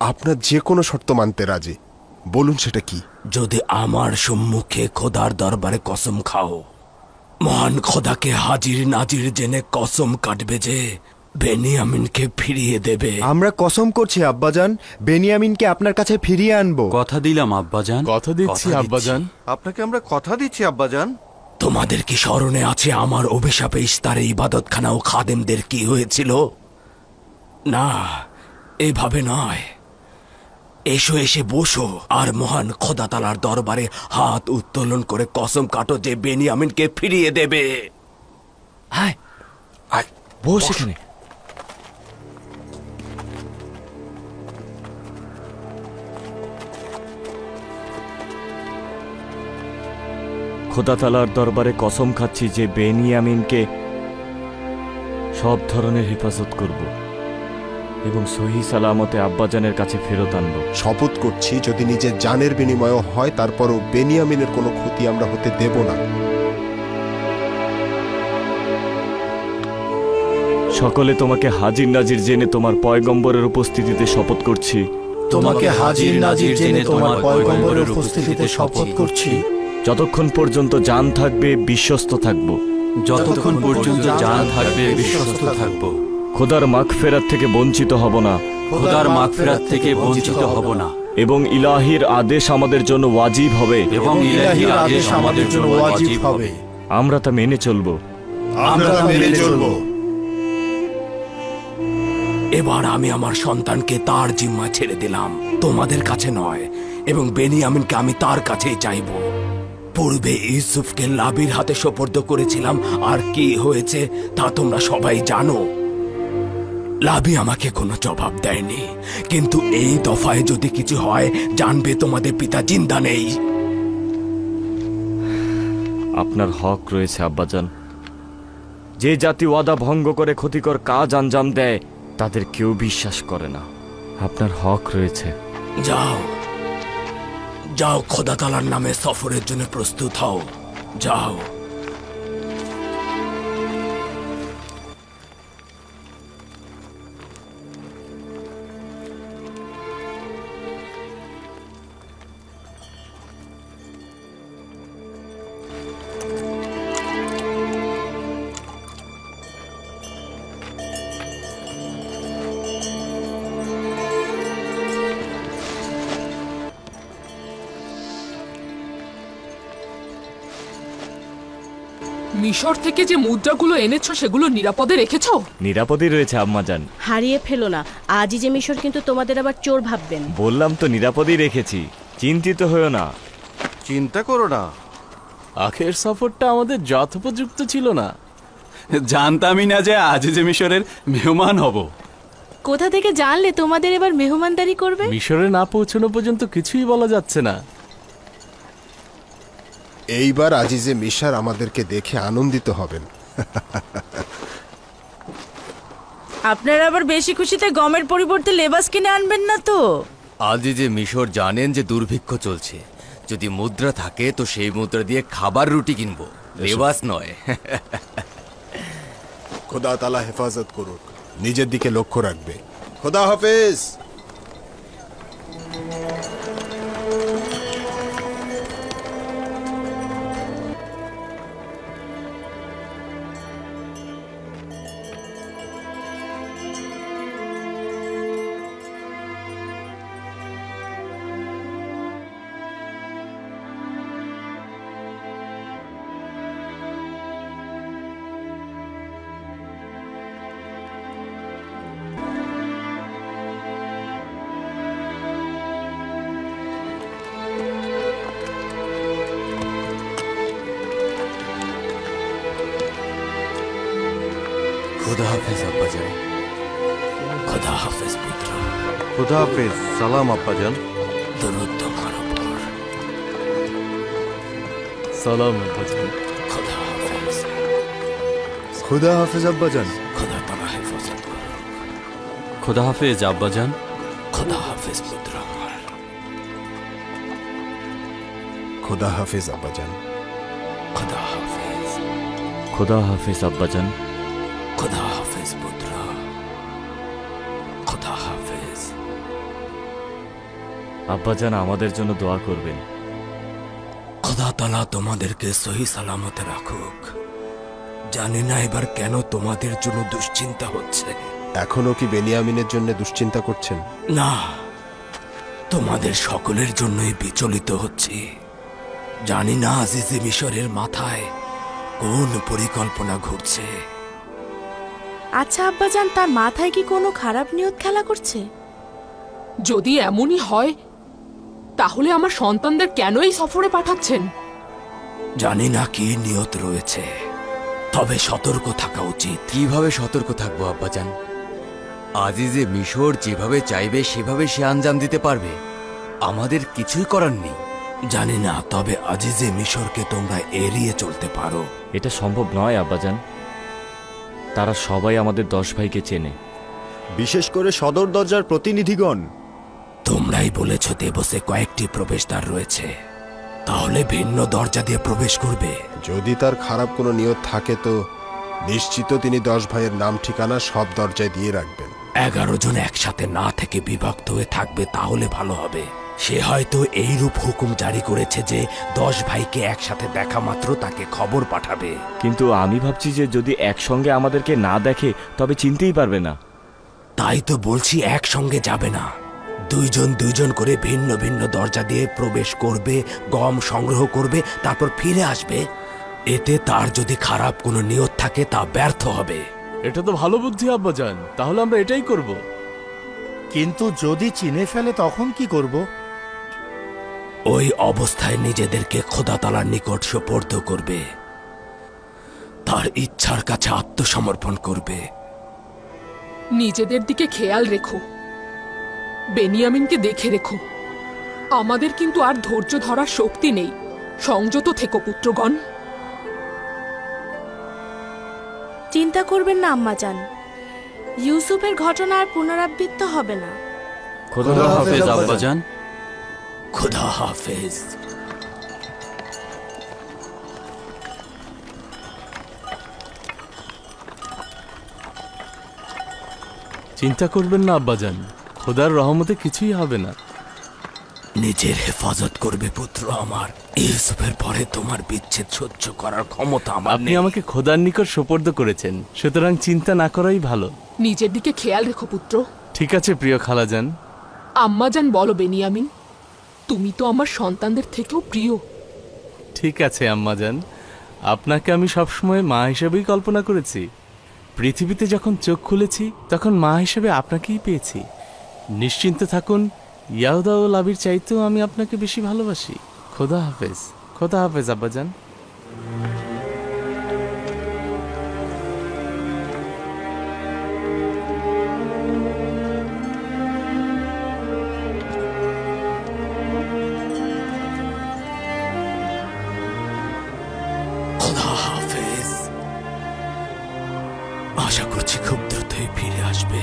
আপনার যে কোনো শর্ত মানতে রাজি, বলুন সেটা কি? যদি আমার সম্মুখে খোদার দরবারে কসম খাও, মহান খোদাকে হাজির নাজির জেনে কসম কাটবে যে বেনিয়ামিনকে ফিরিয়ে দেবে। আমরা কসম করছি আব্বাজান, বেনিয়ামিনকে আপনার কাছে ফিরিয়ে আনবো। কথা দিলাম আব্বাজান। কথা দিচ্ছি আব্বাজান। আপনাকে আমরা কথা দিচ্ছি আব্বাজান। তোমাদের কি স্মরণে আছে আমার অভিশাপে ইস্তারে ইবাদতখানা ও খাদেমদের কি হয়েছিল? না, এভাবে নয়। এসো, এসে বসো আর মহান খোদা তাআলার দরবারে হাত উত্তোলন করে কসম কাটো যে বেনিয়ামিনকে ফিরিয়ে দেবে। হায়, আয় বস এখানে। খোদা তাআলার দরবারে কসম খাচ্ছি যে বেনিয়ামিনকে সব ধরনের হেফাজত করব এবং সহি সালামতে আব্বাজানের কাছে ফেরত আনব। শপথ করছি যদি নিজের জানের বিনিময় হয় তারপরও বেনিয়ামিনের কোনো ক্ষতি আমরা হতে দেব না। সকলে তোমাকে হাজির নাজির জেনে তোমার পয়গম্বরের উপস্থিতিতে শপথ করছি তোমাকে হাজির নাজির জেনে তোমার পয়গম্বরের উপস্থিতিতে শপথ করছি, যতক্ষণ পর্যন্ত জান থাকবে বিশ্বস্ত থাকব, যতক্ষণ পর্যন্ত জান থাকবে বিশ্বস্ত থাকব, খোদার মাগফিরাত থেকে বঞ্চিত হব না, খোদার মাগফিরাত থেকে বঞ্চিত হব না, এবং ইলাহির আদেশ আমাদের জন্য ওয়াজিব হবে, এবং ইলাহির আদেশ আমাদের জন্য ওয়াজিব হবে। আমরা তা মেনে চলব। এবার আমি আমার সন্তানকে তার জিম্মা ছেড়ে দিলাম, তোমাদের কাছে নয়, এবং বেনিয়ামিনকে আমি তার কাছেই চাইব। পূর্বে ইউসুফকে লাবির হাতে সোপর্দ করেছিলাম, আর কি হয়েছে তা তোমরা সবাই জানো। লাবি আমাকে কোনো জবাব দেয়নি, কিন্তু এই দফায় যদি কিছু হয় জানবে তোমাদের পিতা জিন্দা নেই। আপনার হক রয়েছে আব্বাজান। যে জাতি ওয়াদা ভঙ্গ করে ক্ষতিকর কাজ আঞ্জাম দেয় তাদের কেউ বিশ্বাস করে না। আপনার হক রয়েছে। যাও যাও, খোদা তাআলার নামে সফরের জন্য প্রস্তুত হও, যাও। মিশর থেকে যে মুদ্রাগুলো এনেছো সেগুলো নিরাপদে রেখেছো? নিরাপদই রয়েছে আম্মাজান। হারিয়ে ফেলো না, আজই যে মিশর কিন্তু তোমাদের আবার চোর ভাববেন। বললাম তো নিরাপদেই রেখেছি, চিন্তিত হয়েও না। চিন্তা করো না, আখের সফরটা আমাদের যথোপযুক্ত ছিল না। জানতামই না যে আজিজে মিশরের মেহমান হব। কোথা থেকে জানলে তোমাদের এবার মেহমানদারি করবে? মিশরে না পৌঁছানো পর্যন্ত কিছুই বলা যাচ্ছে না। এইবার আজিজে মিশর আমাদেরকে দেখে আনন্দিত হবেন। আপনারা আবার বেশি খুশিতে গমের পরিবর্তে লেবাস কিনে আনবেন না তো? আজিজে মিশর জানেন যে দুর্ভিক্ষ চলছে, যদি মুদ্রা থাকে তো সেই মুদ্রা দিয়ে খাবার রুটি কিনবো, লেবাস নয়। খোদা তাআলা হেফাজত করুক, নিজের দিকে লক্ষ্য রাখবে। খোদা হাফেজ। खुदा हाफिज अब्बाजान। खुदा हाफिज पुत्र। खुदा हाफिज। সালাম আব্বাজান। দরুদ তোমার উপর। সালাম আব্বাজান। खुदा हाफिज। खुदा हाफिज अब्बाजान। खुदा ताला हेफाजत করো। खुदा हाफिज আব্বাজান। खुदा हाफिज पुत्र আমার। खुदा हाफिज अब्बाजान। खुदा हाफिज। खुदा हाफिज अब्बाजान। खुदा हाफिज पुत्र। खुदा हाफिज। আব্বাজান আমাদের জন্য দোয়া করবেন। খোদা তাআলা তোমাদেরকে সহি সালামতে রাখুক। জানি না এবার কেন তোমাদের জন্য দুশ্চিন্তা হচ্ছে। এখনো কি বেনিয়ামিনের জন্য দুশ্চিন্তা করছেন? না, তোমাদের সকলের জন্যই বিচলিত হচ্ছি। জানি না আজিজে মিশরের মাথায় কোন পরিকল্পনা ঘুরছে। আচ্ছা আব্বাজান, তার মাথায় কি কোনো খারাপ নিয়ত খেলা করছে? যদি এমনই হয় তাহলে আমার সন্তানদের কেন এই সফরে পাঠাচ্ছেন? জানি না কি নিয়ত রয়েছে, তবে সতর্ক থাকা উচিত। কিভাবে সতর্ক থাকবো আব্বাজান? আজিজে মিশর যেভাবে চাইবে সেভাবে সে আঞ্জাম দিতে পারবে, আমাদের কিছুই করার নেই। জানি না, তবে আজিজে মিশরকে তোমরা এড়িয়ে চলতে পারো। এটা সম্ভব নয় আব্বাজান, তারা সবাই আমাদের 10 ভাইকে চেনে, বিশেষ করে সদর দরজার প্রতিনিধিগণ। তোমরাই বলেছ দেবসে কয়েকটি প্রবেশদ্বার রয়েছে, তাহলে ভিন্ন দরজা দিয়ে প্রবেশ করবে। যদি তার খারাপ কোনো নিয়ত থাকে তো নিশ্চিত তিনি 10 ভাইয়ের নাম ঠিকানা সব দরজায় দিয়ে রাখবেন। 11 জন একসাথে না থেকে বিভক্ত হয়ে থাকবে, তাহলে ভালো হবে। সে হয়তো এইরূপ হুকুম জারি করেছে যে 10 ভাইকে একসাথে দেখা মাত্র তাকে খবর পাঠাবে। কিন্তু আমি ভাবছি যে যদি একসঙ্গে আমাদেরকে না দেখে তবে চিনতেই পারবে না। তাই তো বলছি একসঙ্গে যাবে না, দুইজন দুইজন করে ভিন্ন ভিন্ন দরজা দিয়ে প্রবেশ করবে, গম সংগ্রহ করবে, তারপর ফিরে আসবে। এতে তার যদি খারাপ কোনো নিয়ত থাকে তা ব্যর্থ হবে। এটা তো ভালো বুদ্ধি আব্বাজান, তাহলে আমরা এটাই করব। কিন্তু যদি চিনে ফেলে তখন কি করব? ওই অবস্থায় নিজেদেরকে খোদা তাআলার নিকট সুপর্দ করবে, তার ইচ্ছার কাছে আত্মসমর্পণ করবে। নিজেদের দিকে খেয়াল রেখো, বেনিয়ামিনকে দেখে রেখো। আমাদের কিন্তু আর ধৈর্য ধরার শক্তি নেই। সংযত থেকো পুত্রগণ। চিন্তা করবেন না আম্মাজান, ইউসুফের ঘটনা আর পুনরাবৃত্ত হবে না। খোদা হাফেজ আব্বাজান। খোদা হাফেজ। চিন্তা করবেন না আব্বাজান, খোদার রহমতে কিছুই হবে না। নিজের হেফাজত করবে পুত্র আমার। ইউসুফের পরে তোমার বিচ্ছেদ সহ্য করার ক্ষমতা আমার আপনি নেই। আমাকে খোদার নিকট সোপর্দ করেছেন, সুতরাং চিন্তা না করাই ভালো। নিজের দিকে খেয়াল রেখো পুত্র। ঠিক আছে প্রিয় খালাজান। আম্মাজান বলো বেনিয়ামিন, তুমি তো আমার সন্তানদের থেকেও প্রিয়। ঠিক আছে আম্মাজান, আপনাকে আমি সবসময় মা হিসেবেই কল্পনা করেছি। পৃথিবীতে যখন চোখ খুলেছি তখন মা হিসেবে আপনাকেই পেয়েছি। নিশ্চিন্ত থাকুন, ইয়াহুদা ও লাবির চাইতেও আমি আপনাকে বেশি ভালোবাসি। খোদা হাফেজ। খোদা হাফেজ আব্বাজান। খোদা হাফেজ। আশা করছি খুব দ্রুতই ফিরে আসবে।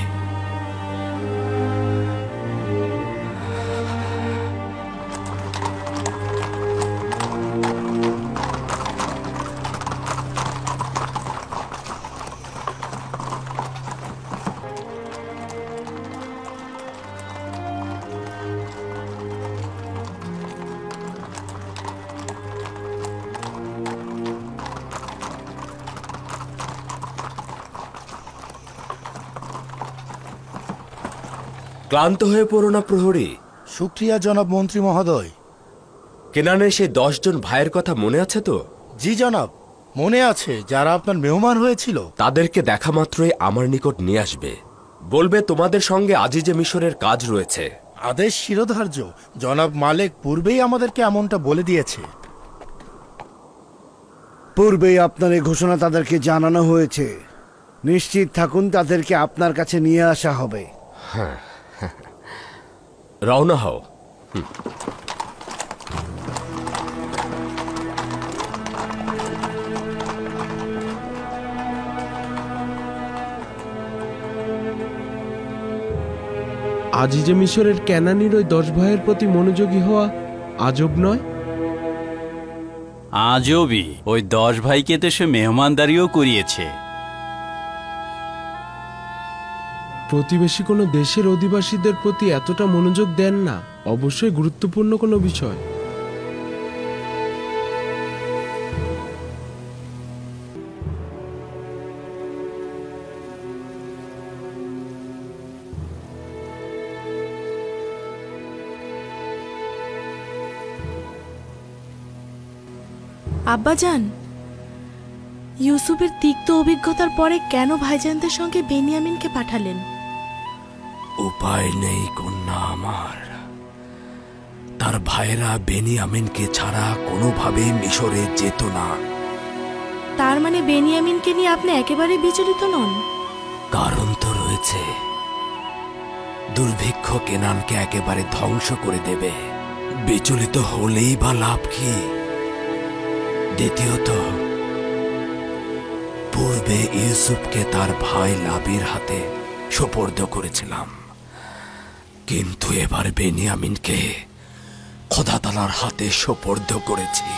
ক্লান্ত হয়ে পড়ো না প্রহরী। শুক্রিয়া জনাব মন্ত্রী মহোদয়। কেনানের সেই 10 জন ভাইয়ের কথা মনে আছে তো? জি জনাব, মনে আছে, যারা আপনার মেহমান হয়েছিল। তাদেরকে দেখা মাত্রই আমার নিকট নিয়ে আসবে। বলবে তোমাদের সঙ্গে আজিজে মিশরের কাজ রয়েছে। আদেশ শিরোধার্য। জনাব মালেক পূর্বেই আমাদেরকে এমনটা বলে দিয়েছে। পূর্বেই আপনার এই ঘোষণা তাদেরকে জানানো হয়েছে। নিশ্চিত থাকুন তাদেরকে আপনার কাছে নিয়ে আসা হবে। হ্যাঁ, রওনা হও। আজিজে মিশরের ক্যানানির ওই 10 ভাইয়ের প্রতি মনোযোগী হওয়া আজব নয়? আজবই, ওই 10 ভাইকে তো সে মেহমানদারিও করিয়েছে। প্রতিবেশী কোনো দেশের অধিবাসীদের প্রতি এতটা মনোযোগ দেন না, অবশ্যই গুরুত্বপূর্ণ কোনো বিষয়। আব্বাজান, ইউসুফের তিক্ত অভিজ্ঞতার পরে কেন ভাইজানদের সঙ্গে বেনিয়ামিনকে পাঠালেন? উপায় নেই কন্যা আমার। তার ভাইরা বেনিয়ামিনকে ছাড়া কোনোভাবে মিশরে যেত না। তার মানে বেনিয়ামিনকে নিয়ে আপনি একেবারে বিচলিত নন? কারণ তো রয়েছে। দুর্ভিক্ষ কেনানকে একেবারে ধ্বংস করে দেবে। বিচলিত হলেই বা লাভ কি? দ্বিতীয়ত, পূর্বে ইউসুফকে তার ভাই লাবির হাতে সোপর্দ করেছিলাম, কিন্তু এবার বেনিয়ামিনকে খোদা তাআলার হাতে সোপর্দ করেছি।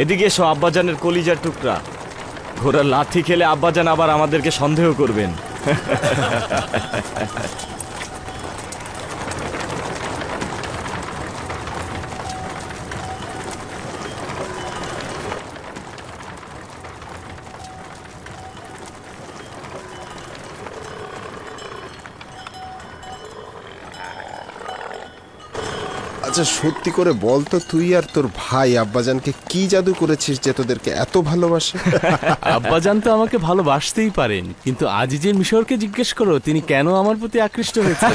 এদিকে এসো আব্বাজানের কলিজার টুকরা। ঘোড়ার লাথি খেলে আব্বাজান আবার আমাদেরকে সন্দেহ করবেন। আচ্ছা সত্যি করে বল তো, তুই আর তোর ভাই আব্বাজানকে কি জাদু করেছিস যে তোদেরকে এত ভালোবাসে? আব্বাজান তো আমাকে ভালোবাসতেই পারেন, কিন্তু আজিজের মিশরকে জিজ্ঞেস করো তিনি কেন আমার প্রতি আকৃষ্ট হয়েছেন।